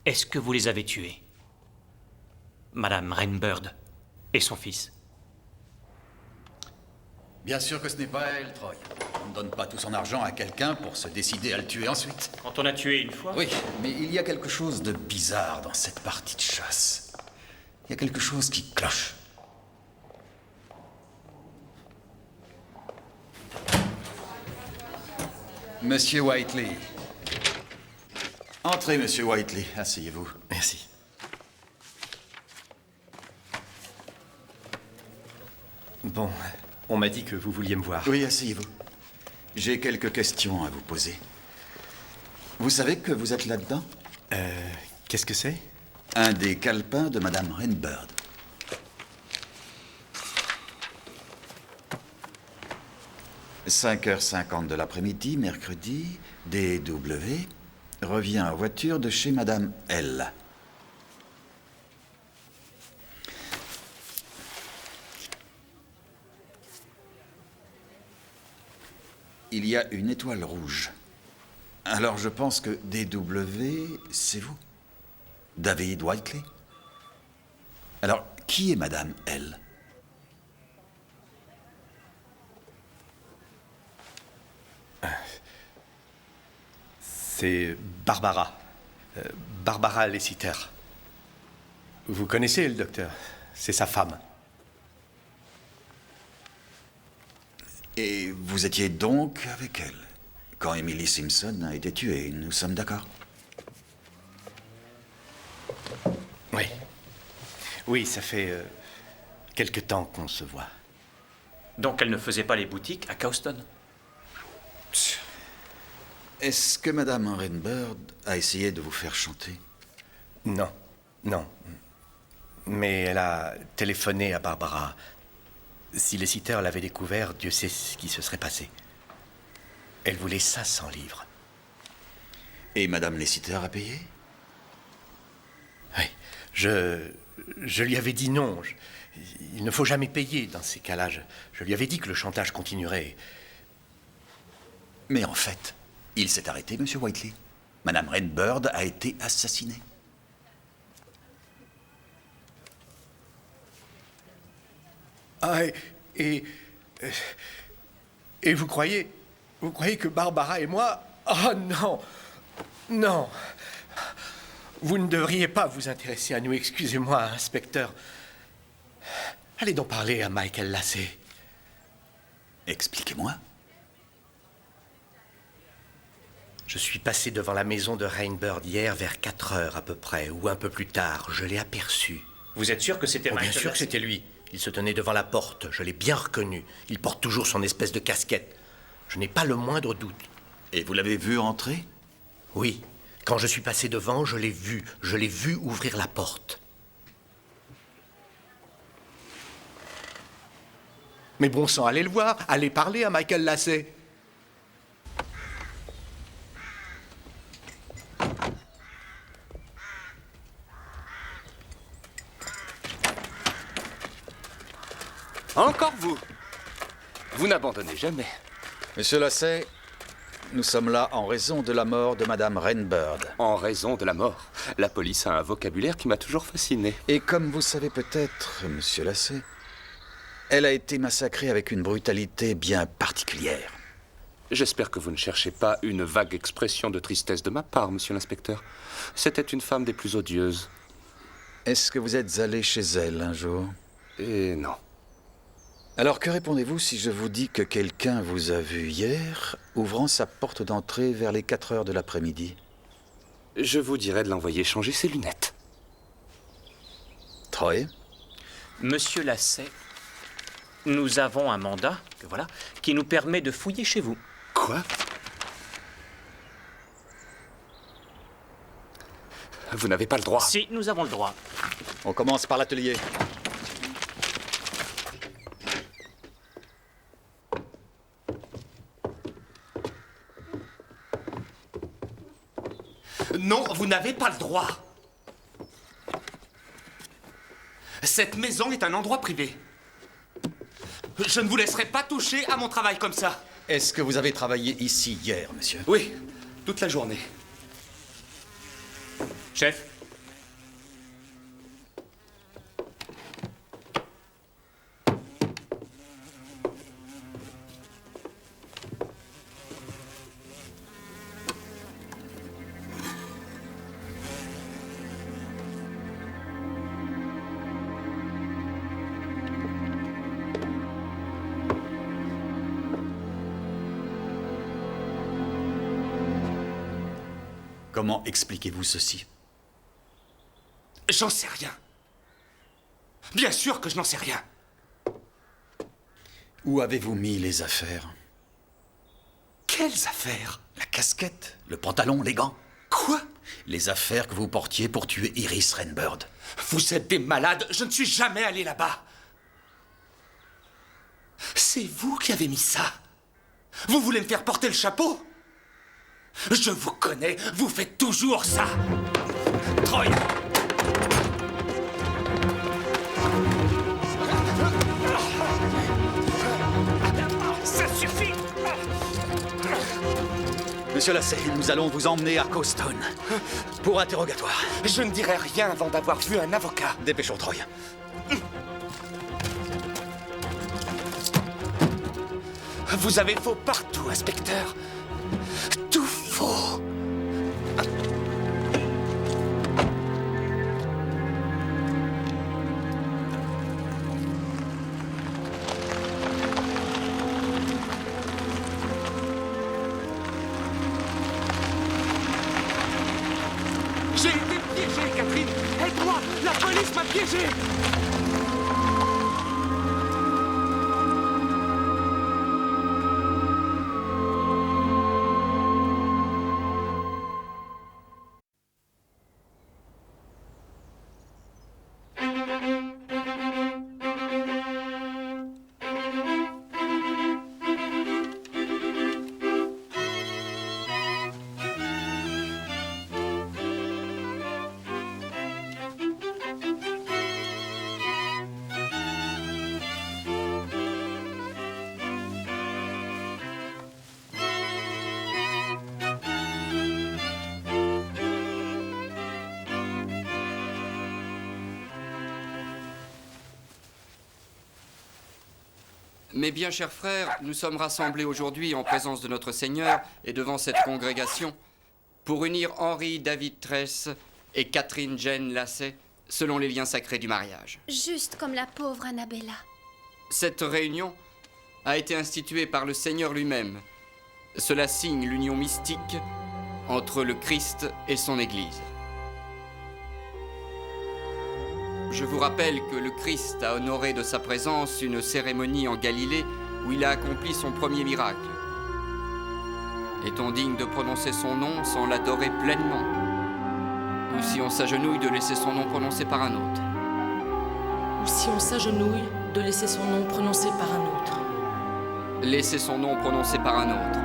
Speaker 6: Est-ce que vous les avez tués? Madame Rainbird et son fils?
Speaker 7: Bien sûr que ce n'est pas elle, Troy. On ne donne pas tout son argent à quelqu'un pour se décider à le tuer ensuite.
Speaker 6: Quand on a tué une fois?
Speaker 7: Oui, mais il y a quelque chose de bizarre dans cette partie de chasse. Il y a quelque chose qui cloche. Monsieur Whiteley. Entrez, monsieur Whiteley. Asseyez-vous.
Speaker 17: Merci. Bon, on m'a dit que vous vouliez me voir.
Speaker 7: Oui, asseyez-vous. J'ai quelques questions à vous poser. Vous savez que vous êtes là-dedans?
Speaker 17: Qu'est-ce que c'est?
Speaker 7: Un des calepins de Madame Rainbird. « 5h50 de l'après-midi, mercredi, D.W. revient en voiture de chez Madame L. il y a une étoile rouge. Alors je pense que DW, c'est vous. David Whiteley. Alors, qui est Madame L?
Speaker 17: C'est Barbara. Barbara Lessiter. Vous connaissez le docteur? C'est sa femme.
Speaker 7: Et vous étiez donc avec elle quand Emily Simpson a été tuée, nous sommes d'accord?
Speaker 17: Oui. Oui, ça fait quelque temps qu'on se voit.
Speaker 6: Donc elle ne faisait pas les boutiques à Cowston?
Speaker 7: Est-ce que Madame Rainbird a essayé de vous faire chanter?
Speaker 17: Non, non. Mais elle a téléphoné à Barbara. Si Lessiter l'avait découvert, Dieu sait ce qui se serait passé. Elle voulait 500 livres.
Speaker 7: Et Madame Lessiter a payé?
Speaker 17: Oui, je lui avais dit non. Il ne faut jamais payer dans ces cas-là. Je lui avais dit que le chantage continuerait.
Speaker 7: Mais en fait, il s'est arrêté, Monsieur Whiteley. Madame Rainbird a été assassinée.
Speaker 17: Ah, et vous croyez que Barbara et moi... Oh non, non. Vous ne devriez pas vous intéresser à nous, excusez-moi, inspecteur. Allez donc parler à Michael Lassé.
Speaker 7: Expliquez-moi.
Speaker 17: Je suis passé devant la maison de Rainbird hier vers 4 heures à peu près, ou un peu plus tard. Je l'ai aperçu.
Speaker 6: Vous êtes sûr que c'était
Speaker 17: Bien
Speaker 6: Michael
Speaker 17: sûr que
Speaker 6: Lassé?
Speaker 17: c'était lui. Il se tenait devant la porte. Je l'ai bien reconnu. Il porte toujours son espèce de casquette. Je n'ai pas le moindre doute.
Speaker 7: Et vous l'avez vu entrer?
Speaker 17: Oui. Quand je suis passé devant, je l'ai vu. Je l'ai vu ouvrir la porte. Mais bon sang, allez le voir. Allez parler à Michael Lassé.
Speaker 12: Encore vous? Vous n'abandonnez jamais.
Speaker 7: Monsieur Lassé, nous sommes là en raison de la mort de Madame Rainbird.
Speaker 12: En raison de la mort. La police a un vocabulaire qui m'a toujours fasciné.
Speaker 7: Et comme vous savez peut-être, Monsieur Lassé, elle a été massacrée avec une brutalité bien particulière.
Speaker 12: J'espère que vous ne cherchez pas une vague expression de tristesse de ma part, monsieur l'inspecteur. C'était une femme des plus odieuses.
Speaker 7: Est-ce que vous êtes allé chez elle un jour?
Speaker 12: Et non.
Speaker 7: Alors que répondez-vous si je vous dis que quelqu'un vous a vu hier, ouvrant sa porte d'entrée vers les 4 heures de l'après-midi?
Speaker 12: Je vous dirais de l'envoyer changer ses lunettes.
Speaker 7: Troy?
Speaker 6: Monsieur Lassé, nous avons un mandat, voilà, qui nous permet de fouiller chez vous.
Speaker 12: Quoi? Vous n'avez pas le droit.
Speaker 6: Si, nous avons le droit.
Speaker 7: On commence par l'atelier.
Speaker 14: Non, vous n'avez pas le droit. Cette maison est un endroit privé. Je ne vous laisserai pas toucher à mon travail comme ça.
Speaker 7: Est-ce que vous avez travaillé ici hier, monsieur?
Speaker 14: Oui, toute la journée.
Speaker 6: Chef?
Speaker 7: Comment expliquez-vous ceci?
Speaker 14: J'en sais rien. Bien sûr que je n'en sais rien.
Speaker 7: Où avez-vous mis les affaires?
Speaker 14: Quelles affaires?
Speaker 7: La casquette, le pantalon, les gants.
Speaker 14: Quoi?
Speaker 7: Les affaires que vous portiez pour tuer Iris Rainbird.
Speaker 14: Vous êtes des malades, je ne suis jamais allé là-bas. C'est vous qui avez mis ça. Vous voulez me faire porter le chapeau? Je vous connais, vous faites toujours ça. Troy! Ça suffit!
Speaker 7: Monsieur Lassay, nous allons vous emmener à Cawston pour interrogatoire.
Speaker 14: Je ne dirai rien avant d'avoir vu un avocat.
Speaker 7: Dépêchons, Troy.
Speaker 14: Vous avez faux partout, inspecteur. Tout faux. J'ai été piégé, Catherine. Aide-moi, la police m'a piégé.
Speaker 18: Mes bien chers frères, nous sommes rassemblés aujourd'hui en présence de notre Seigneur et devant cette congrégation pour unir Henry David Tress et Catherine Jane Lassay selon les liens sacrés du mariage.
Speaker 11: Juste comme la pauvre Annabella.
Speaker 18: Cette réunion a été instituée par le Seigneur lui-même. Cela signe l'union mystique entre le Christ et son Église. Je vous rappelle que le Christ a honoré de sa présence une cérémonie en Galilée où il a accompli son premier miracle. Est-on digne de prononcer son nom sans l'adorer pleinement? Ou si on s'agenouille, de laisser son nom prononcé par un autre?
Speaker 16: Ou si on s'agenouille, de laisser son nom prononcé par un autre?
Speaker 18: Laisser son nom prononcé par un autre.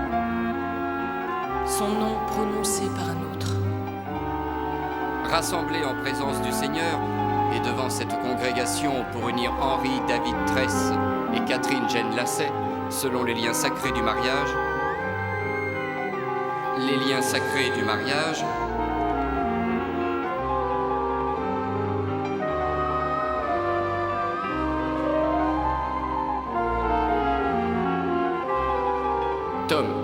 Speaker 16: Son nom prononcé par un autre.
Speaker 18: Rassemblés en présence du Seigneur, et devant cette congrégation pour unir Henry David Tress et Catherine Jane Lassay, selon les liens sacrés du mariage, les liens sacrés du mariage, Tom.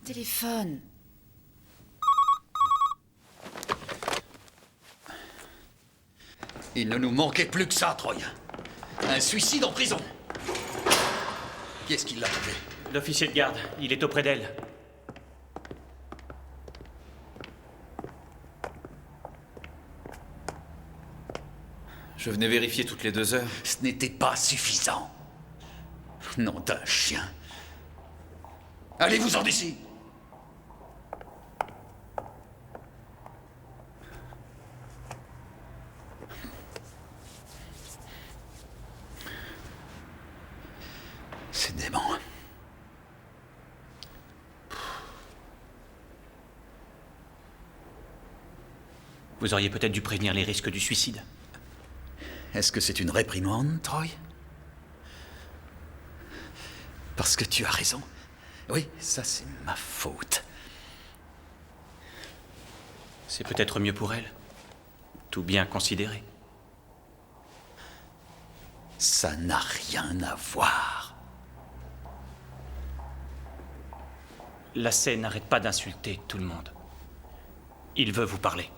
Speaker 13: Téléphone.
Speaker 7: Il ne nous manquait plus que ça, Troy. Un suicide en prison. Qui est-ce qui l'a trouvé?
Speaker 6: L'officier de garde. Il est auprès d'elle.
Speaker 1: Je venais vérifier toutes les 2 heures.
Speaker 7: Ce n'était pas suffisant. Nom d'un chien. Allez-vous-en d'ici. C'est dément.
Speaker 6: Vous auriez peut-être dû prévenir les risques du suicide.
Speaker 7: Est-ce que c'est une réprimande, Troy? Parce que tu as raison. Oui, ça c'est ma faute.
Speaker 6: C'est peut-être mieux pour elle. Tout bien considéré.
Speaker 7: Ça n'a rien à voir.
Speaker 6: Lassay n'arrête pas d'insulter tout le monde. Il veut vous parler.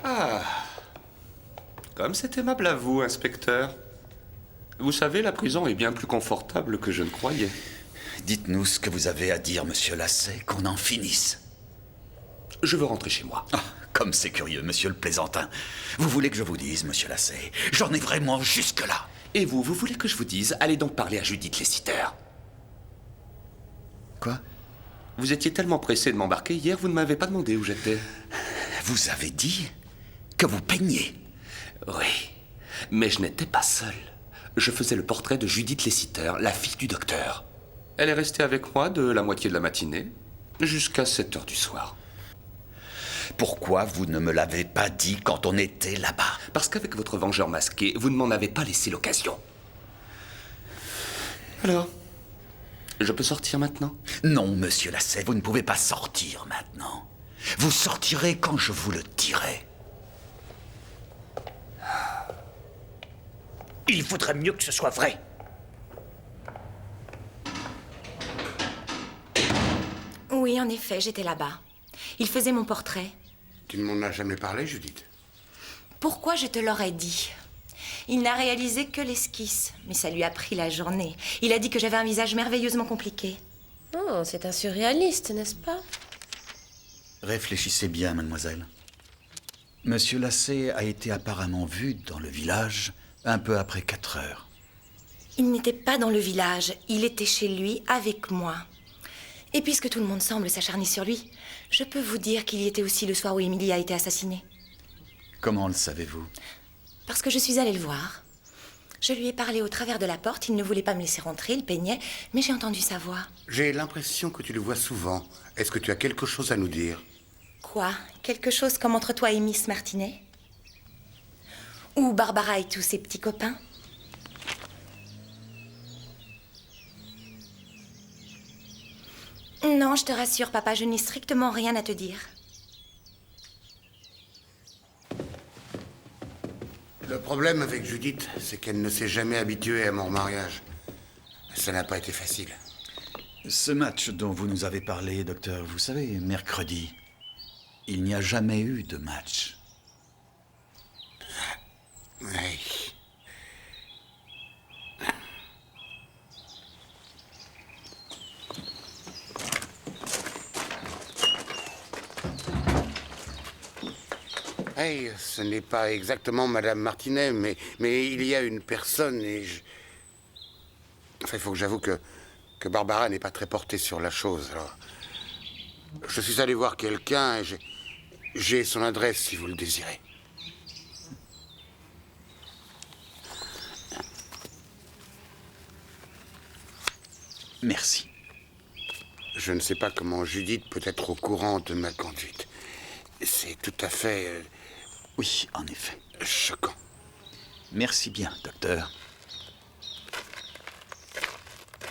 Speaker 12: Ah. Comme c'est aimable à vous, inspecteur. Vous savez, la prison est bien plus confortable que je ne croyais.
Speaker 7: Dites-nous ce que vous avez à dire, monsieur Lassay, qu'on en finisse.
Speaker 12: Je veux rentrer chez moi.
Speaker 7: Ah, comme c'est curieux, monsieur le plaisantin. Vous voulez que je vous dise, monsieur Lassay, j'en ai vraiment jusque-là.
Speaker 14: Et vous voulez que je vous dise, allez donc parler à Judith Lessiter.
Speaker 7: Quoi?
Speaker 12: Vous étiez tellement pressé de m'embarquer hier, vous ne m'avez pas demandé où j'étais.
Speaker 7: Vous avez dit que vous peigniez.
Speaker 14: Oui, mais je n'étais pas seul. Je faisais le portrait de Judith Lessiter, la fille du docteur.
Speaker 12: Elle est restée avec moi de la moitié de la matinée jusqu'à 7 heures du soir.
Speaker 7: Pourquoi vous ne me l'avez pas dit quand on était là-bas?
Speaker 12: Parce qu'avec votre vengeur masqué, vous ne m'en avez pas laissé l'occasion. Alors, je peux sortir maintenant?
Speaker 7: Non, monsieur Lassay, vous ne pouvez pas sortir maintenant. Vous sortirez quand je vous le dirai.
Speaker 6: Il faudrait mieux que ce soit vrai.
Speaker 10: Oui, en effet, j'étais là-bas. Il faisait mon portrait.
Speaker 9: Tu ne m'en as jamais parlé, Judith?
Speaker 10: Pourquoi je te l'aurais dit? Il n'a réalisé que l'esquisse, mais ça lui a pris la journée. Il a dit que j'avais un visage merveilleusement compliqué.
Speaker 19: Oh, c'est un surréaliste, n'est-ce pas?
Speaker 7: Réfléchissez bien, mademoiselle. Monsieur Lassay a été apparemment vu dans le village un peu après 4 heures.
Speaker 10: Il n'était pas dans le village, il était chez lui avec moi. Et puisque tout le monde semble s'acharner sur lui, je peux vous dire qu'il y était aussi le soir où Émilie a été assassinée.
Speaker 7: Comment le savez-vous?
Speaker 10: Parce que je suis allée le voir. Je lui ai parlé au travers de la porte, il ne voulait pas me laisser rentrer, il peignait, mais j'ai entendu sa voix.
Speaker 9: J'ai l'impression que tu le vois souvent. Est-ce que tu as quelque chose à nous dire?
Speaker 10: Quoi? Quelque chose comme entre toi et Miss Martinet? Ou Barbara et tous ses petits copains? Non, je te rassure, papa, je n'ai strictement rien à te dire.
Speaker 9: Le problème avec Judith, c'est qu'elle ne s'est jamais habituée à mon mariage. Ça n'a pas été facile.
Speaker 7: Ce match dont vous nous avez parlé, docteur, vous savez, mercredi, il n'y a jamais eu de match.
Speaker 9: Oui. Hey, ce n'est pas exactement Madame Martinet, mais il y a une personne et je... Enfin, il faut que j'avoue que Barbara n'est pas très portée sur la chose. Alors, je suis allé voir quelqu'un et j'ai son adresse si vous le désirez.
Speaker 7: Merci.
Speaker 9: Je ne sais pas comment Judith peut être au courant de ma conduite. C'est tout à fait...
Speaker 7: Oui, en effet.
Speaker 9: Choquant.
Speaker 7: Merci bien, docteur.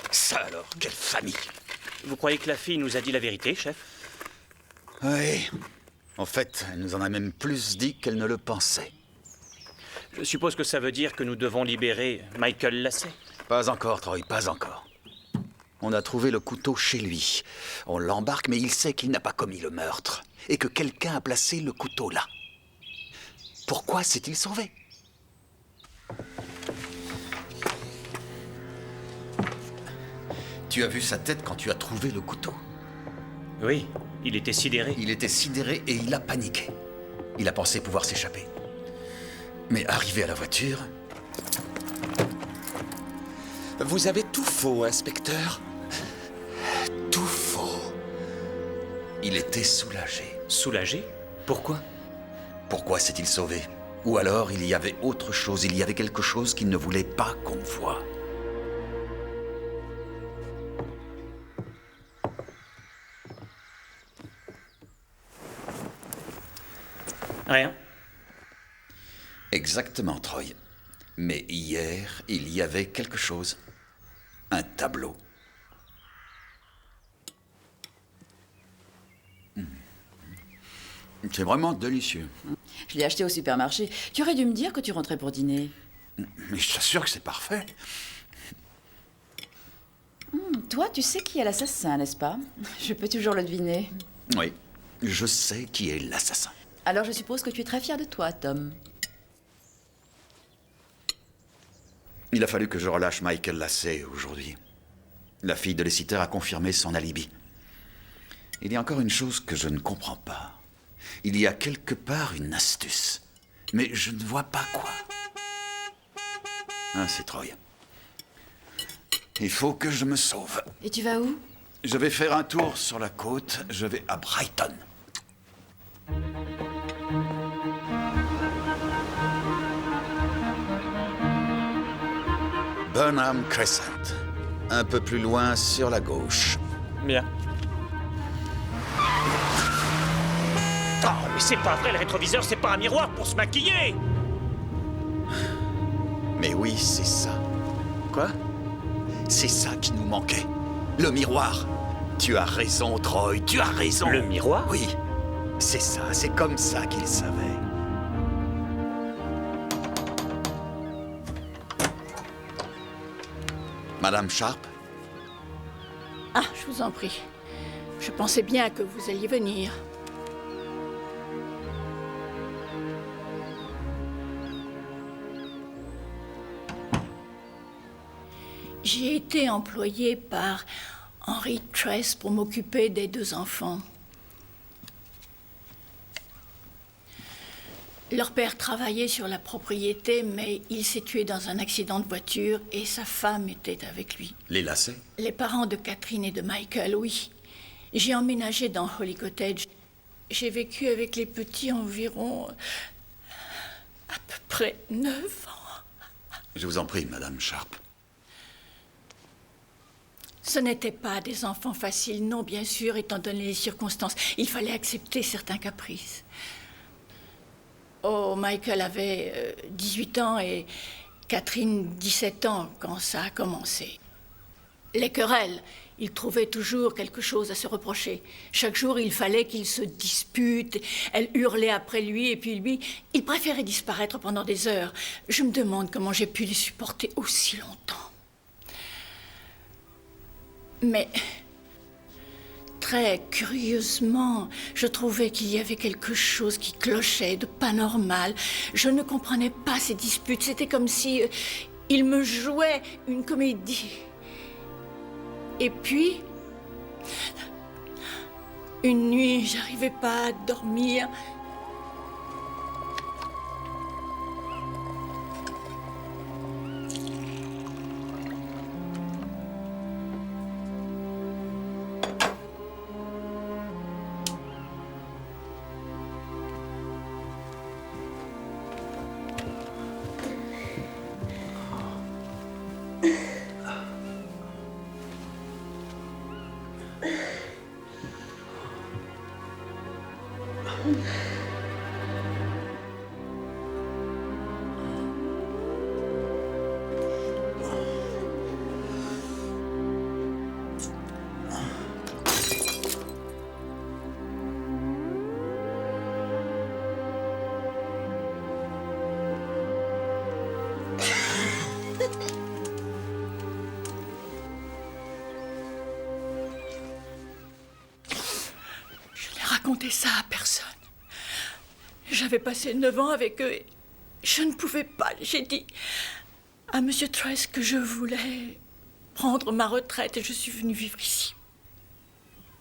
Speaker 7: Ça alors, quelle famille!
Speaker 6: Vous croyez que la fille nous a dit la vérité, chef?
Speaker 7: Oui. En fait, elle nous en a même plus dit qu'elle ne le pensait.
Speaker 6: Je suppose que ça veut dire que nous devons libérer Michael Lassay.
Speaker 7: Pas encore, Troy, pas encore. On a trouvé le couteau chez lui. On l'embarque, mais il sait qu'il n'a pas commis le meurtre. Et que quelqu'un a placé le couteau là. Pourquoi s'est-il sauvé? Tu as vu sa tête quand tu as trouvé le couteau?
Speaker 6: Oui, il était sidéré.
Speaker 7: Il était sidéré et il a paniqué. Il a pensé pouvoir s'échapper. Mais arrivé à la voiture...
Speaker 14: Vous avez tout faux, inspecteur.
Speaker 7: Tout faux. Il était soulagé.
Speaker 6: Soulagé? Pourquoi?
Speaker 7: Pourquoi s'est-il sauvé? Ou alors il y avait autre chose, il y avait quelque chose qu'il ne voulait pas qu'on voie.
Speaker 6: Rien.
Speaker 7: Exactement, Troy. Mais hier, il y avait quelque chose. Un tableau. C'est vraiment délicieux.
Speaker 13: Je l'ai acheté au supermarché. Tu aurais dû me dire que tu rentrais pour dîner.
Speaker 7: Mais je t'assure que c'est parfait.
Speaker 13: Toi, tu sais qui est l'assassin, n'est-ce pas? Je peux toujours le deviner.
Speaker 7: Oui, je sais qui est l'assassin.
Speaker 13: Alors je suppose que tu es très fier de toi, Tom.
Speaker 7: Il a fallu que je relâche Michael Lassay aujourd'hui. La fille de Lessiter a confirmé son alibi. Il y a encore une chose que je ne comprends pas. Il y a quelque part une astuce. Mais je ne vois pas quoi. Ah, c'est Troy. Il faut que je me sauve.
Speaker 13: Et tu vas où?
Speaker 7: Je vais faire un tour sur la côte. Je vais à Brighton. Burnham Crescent. Un peu plus loin, sur la gauche.
Speaker 6: Bien. Oh, mais c'est pas vrai, le rétroviseur, c'est pas un miroir pour se maquiller!
Speaker 7: Mais oui, c'est ça.
Speaker 6: Quoi?
Speaker 7: C'est ça qui nous manquait. Le miroir. Tu as raison, Troy, tu as raison.
Speaker 6: Le miroir?
Speaker 7: Oui. C'est ça, c'est comme ça qu'il savait. Madame Sharp?
Speaker 20: Ah, je vous en prie. Je pensais bien que vous alliez venir. J'ai été employée par Henry Tress pour m'occuper des 2 enfants. Leur père travaillait sur la propriété, mais il s'est tué dans un accident de voiture et sa femme était avec lui.
Speaker 7: Les lacets?
Speaker 20: Les parents de Catherine et de Michael, oui. J'ai emménagé dans Holly Cottage. J'ai vécu avec les petits environ à peu près 9 ans.
Speaker 7: Je vous en prie, Madame Sharp.
Speaker 20: Ce n'étaient pas des enfants faciles, non, bien sûr, étant donné les circonstances. Il fallait accepter certains caprices. Oh, Michael avait 18 ans et Catherine 17 ans quand ça a commencé. Les querelles, ils trouvaient toujours quelque chose à se reprocher. Chaque jour, il fallait qu'ils se disputent. Elle hurlait après lui et puis lui, il préférait disparaître pendant des heures. Je me demande comment j'ai pu les supporter aussi longtemps. Mais, très curieusement, je trouvais qu'il y avait quelque chose qui clochait de pas normal. Je ne comprenais pas ces disputes. C'était comme si il me jouait une comédie. Et puis, une nuit, j'arrivais pas à dormir. Raconter ça à personne. J'avais passé 9 ans avec eux et je ne pouvais pas. J'ai dit à M. Tress que je voulais prendre ma retraite et je suis venue vivre ici.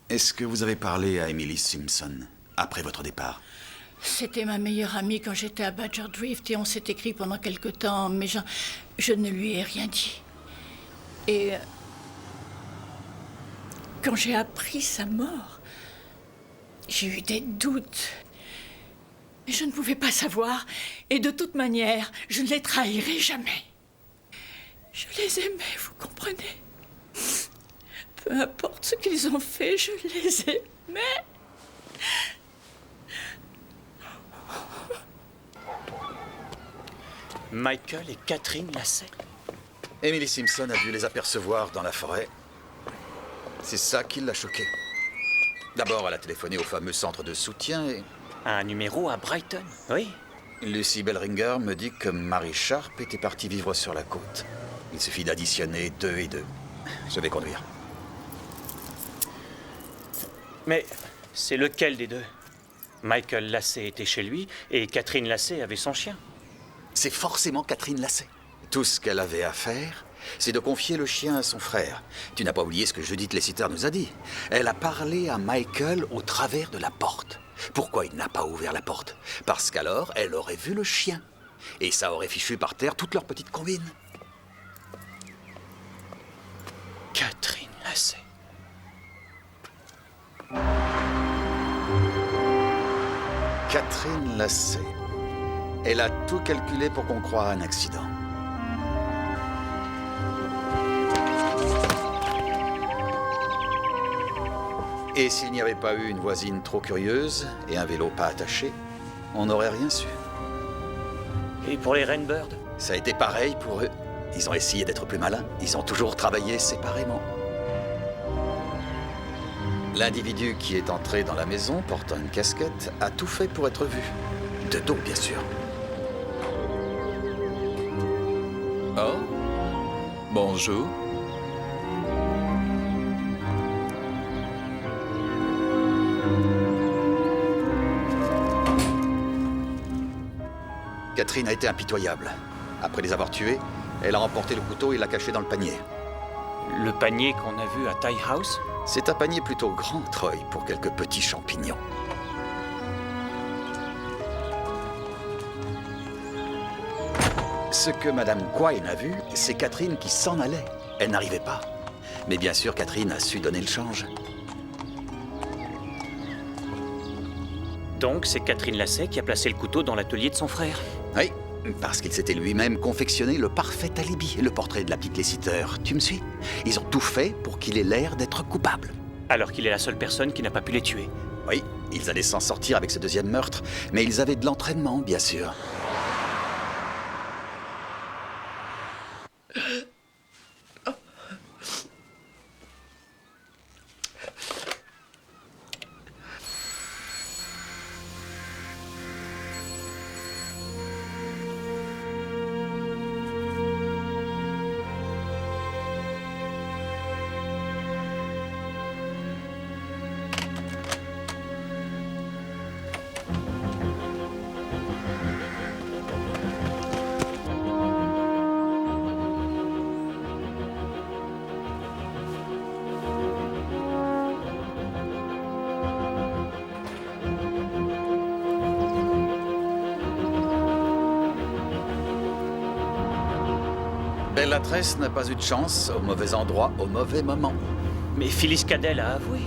Speaker 7: Est-ce que vous avez parlé à Emily Simpson après votre départ?
Speaker 20: C'était ma meilleure amie quand j'étais à Badger Drift et on s'est écrit pendant quelque temps, mais je ne lui ai rien dit. Et quand j'ai appris sa mort, j'ai eu des doutes. Mais je ne pouvais pas savoir. Et de toute manière, je ne les trahirai jamais. Je les aimais, vous comprenez? Peu importe ce qu'ils ont fait, je les aimais.
Speaker 6: Michael et Catherine Lacey.
Speaker 7: Emily Simpson a dû les apercevoir dans la forêt. C'est ça qui l'a choquée. D'abord, elle a téléphoné au fameux centre de soutien et...
Speaker 6: Un numéro à Brighton, oui.
Speaker 7: Lucy Bellringer me dit que Mary Sharp était partie vivre sur la côte. Il suffit d'additionner 2 et 2. Je vais conduire.
Speaker 6: Mais c'est lequel des deux? Michael Lacey était chez lui et Catherine Lacey avait son chien.
Speaker 7: C'est forcément Catherine Lacey. Tout ce qu'elle avait à faire, c'est de confier le chien à son frère. Tu n'as pas oublié ce que Judith Lessiter nous a dit. Elle a parlé à Michael au travers de la porte. Pourquoi il n'a pas ouvert la porte? Parce qu'alors, elle aurait vu le chien. Et ça aurait fichu par terre toute leur petite combine.
Speaker 6: Catherine Lacey.
Speaker 7: Catherine Lacey. Elle a tout calculé pour qu'on croie à un accident. Et s'il n'y avait pas eu une voisine trop curieuse et un vélo pas attaché, on n'aurait rien su.
Speaker 6: Et pour les Rainbird?
Speaker 7: Ça a été pareil pour eux. Ils ont essayé d'être plus malins. Ils ont toujours travaillé séparément. L'individu qui est entré dans la maison portant une casquette a tout fait pour être vu. De dos, bien sûr.
Speaker 1: Oh, bonjour.
Speaker 7: Catherine a été impitoyable. Après les avoir tués, elle a emporté le couteau et l'a caché dans le panier.
Speaker 6: Le panier qu'on a vu à Ty House?
Speaker 7: C'est un panier plutôt grand, Troy, pour quelques petits champignons. Ce que Madame Quine a vu, c'est Catherine qui s'en allait. Elle n'arrivait pas. Mais bien sûr, Catherine a su donner le change.
Speaker 6: Donc, c'est Catherine Lacey qui a placé le couteau dans l'atelier de son frère?
Speaker 7: Oui, parce qu'il s'était lui-même confectionné le parfait alibi, le portrait de la petite Lessiter. Tu me suis? Ils ont tout fait pour qu'il ait l'air d'être coupable.
Speaker 6: Alors qu'il est la seule personne qui n'a pas pu les tuer?
Speaker 7: Oui, ils allaient s'en sortir avec ce deuxième meurtre, mais ils avaient de l'entraînement, bien sûr. Bellatrix n'a pas eu de chance, au mauvais endroit, au mauvais moment.
Speaker 6: Mais Phyllis Cadell a avoué.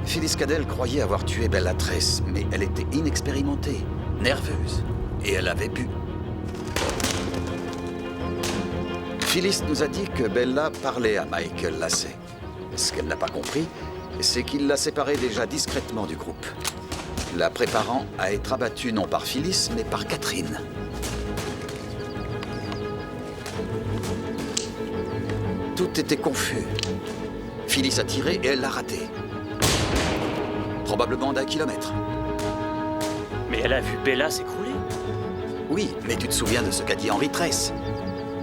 Speaker 7: Phyllis Cadell croyait avoir tué Bellatrix, mais elle était inexpérimentée, nerveuse, et elle avait bu. Phyllis nous a dit que Bella parlait à Michael Lacey. Ce qu'elle n'a pas compris, c'est qu'il l'a séparée déjà discrètement du groupe, la préparant à être abattue non par Phyllis, mais par Catherine. Tout était confus. Phyllis a tiré et elle l'a raté. Probablement d'1 kilomètre.
Speaker 6: Mais elle a vu Bella s'écrouler.
Speaker 7: Oui, mais tu te souviens de ce qu'a dit Henry Tress.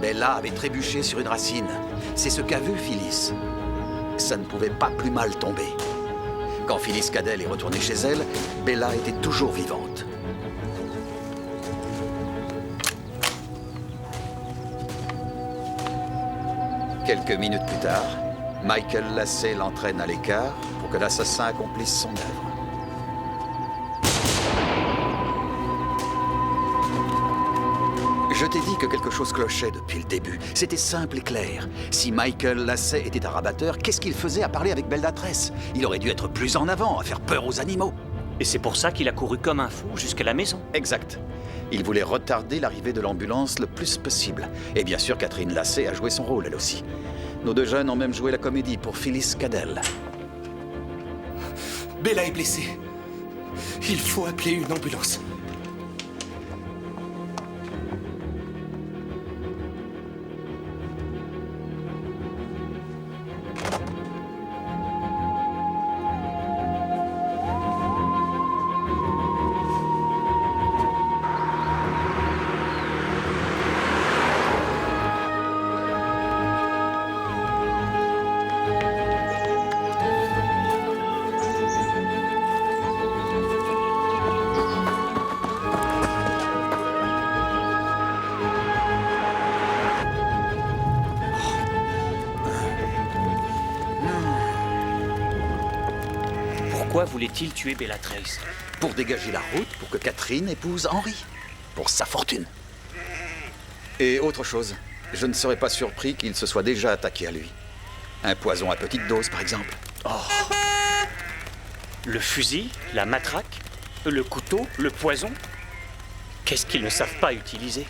Speaker 7: Bella avait trébuché sur une racine. C'est ce qu'a vu Phyllis. Ça ne pouvait pas plus mal tomber. Quand Phyllis Cadell est retournée chez elle, Bella était toujours vivante. Quelques minutes plus tard, Michael Lacey l'entraîne à l'écart pour que l'assassin accomplisse son œuvre. Je t'ai dit que quelque chose clochait depuis le début. C'était simple et clair. Si Michael Lacey était un rabatteur, qu'est-ce qu'il faisait à parler avec Bellatrix? Il aurait dû être plus en avant, à faire peur aux animaux.
Speaker 6: Et c'est pour ça qu'il a couru comme un fou jusqu'à la maison.
Speaker 7: Exact. Il voulait retarder l'arrivée de l'ambulance le plus possible. Et bien sûr, Catherine Lacey a joué son rôle, elle aussi. Nos deux jeunes ont même joué la comédie pour Phyllis Cadell.
Speaker 14: Bella est blessée. Il faut appeler une ambulance.
Speaker 6: Pourquoi voulait-il tuer Bellatrix?
Speaker 7: Pour dégager la route pour que Catherine épouse Henry. Pour sa fortune. Et autre chose, je ne serais pas surpris qu'il se soit déjà attaqué à lui. Un poison à petite dose, par exemple.
Speaker 6: Oh. Le fusil, la matraque, le couteau, le poison. Qu'est-ce qu'ils ne savent pas utiliser?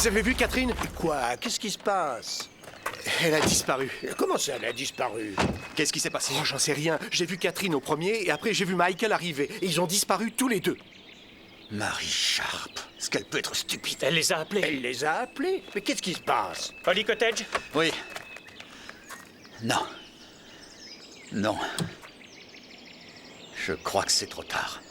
Speaker 17: Vous avez vu Catherine?
Speaker 8: Quoi? Qu'est-ce qui se passe?
Speaker 17: Elle a disparu.
Speaker 8: Comment ça, elle a disparu?
Speaker 17: Qu'est-ce qui s'est passé? Oh, j'en sais rien. J'ai vu Catherine au premier et après j'ai vu Michael arriver. Et ils ont disparu tous les deux.
Speaker 7: Marie Sharp, est-ce qu'elle peut être stupide?
Speaker 6: Elle les a appelés.
Speaker 8: Elle les a appelés? Mais qu'est-ce qui se passe?
Speaker 6: Holly Cottage?
Speaker 7: Oui. Non. Non. Je crois que c'est trop tard.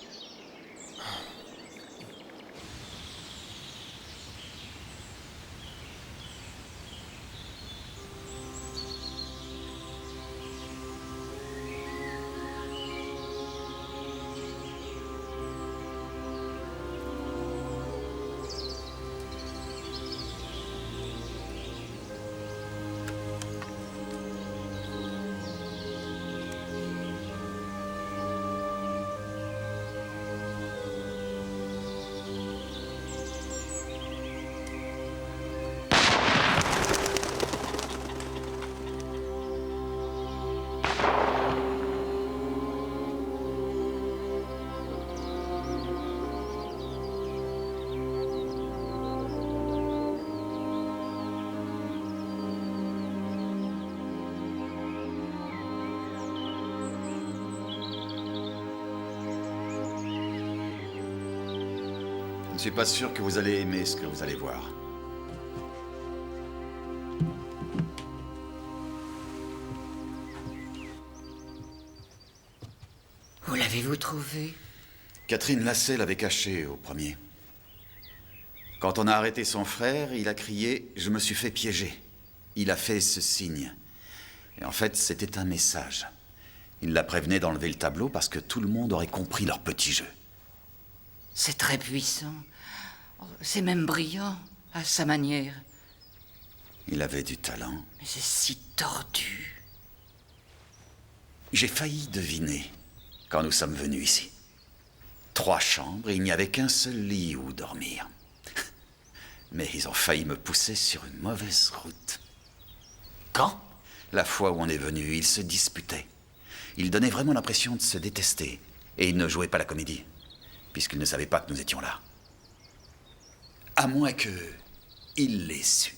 Speaker 7: Je ne suis pas sûr que vous allez aimer ce que vous allez voir.
Speaker 4: Où l'avez-vous trouvé?
Speaker 7: Catherine Lassay l'avait caché au premier. Quand on a arrêté son frère, il a crié « Je me suis fait piéger ». Il a fait ce signe. Et en fait, c'était un message. Il la prévenait d'enlever le tableau parce que tout le monde aurait compris leur petit jeu.
Speaker 4: C'est très puissant. Oh, c'est même brillant, à sa manière.
Speaker 7: Il avait du talent.
Speaker 4: Mais c'est si tordu.
Speaker 7: J'ai failli deviner quand nous sommes venus ici. 3 chambres et il n'y avait qu'un seul lit où dormir. Mais ils ont failli me pousser sur une mauvaise route.
Speaker 14: Quand?
Speaker 7: La fois où on est venu, ils se disputaient. Ils donnaient vraiment l'impression de se détester. Et ils ne jouaient pas la comédie, puisqu'ils ne savaient pas que nous étions là. À moins que il l'ait su.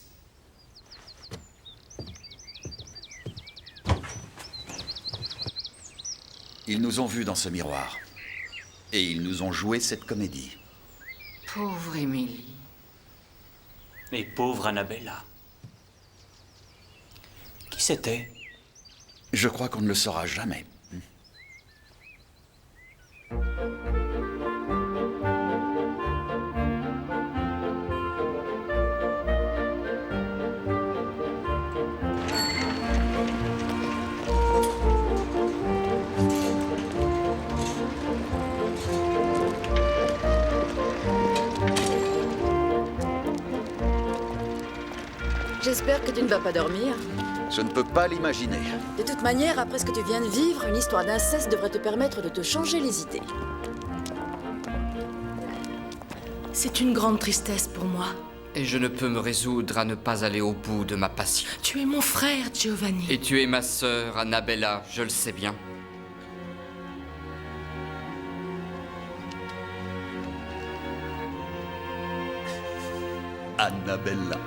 Speaker 7: Ils nous ont vus dans ce miroir. Et ils nous ont joué cette comédie.
Speaker 4: Pauvre Émilie.
Speaker 6: Et pauvre Annabella. Qui c'était?
Speaker 7: Je crois qu'on ne le saura jamais.
Speaker 13: J'espère que tu ne vas pas dormir.
Speaker 7: Je ne peux pas l'imaginer.
Speaker 13: De toute manière, après ce que tu viens de vivre, une histoire d'inceste devrait te permettre de te changer les idées.
Speaker 16: C'est une grande tristesse pour moi.
Speaker 18: Et je ne peux me résoudre à ne pas aller au bout de ma passion.
Speaker 16: Tu es mon frère, Giovanni.
Speaker 18: Et tu es ma sœur, Annabella, je le sais bien.
Speaker 7: Annabella.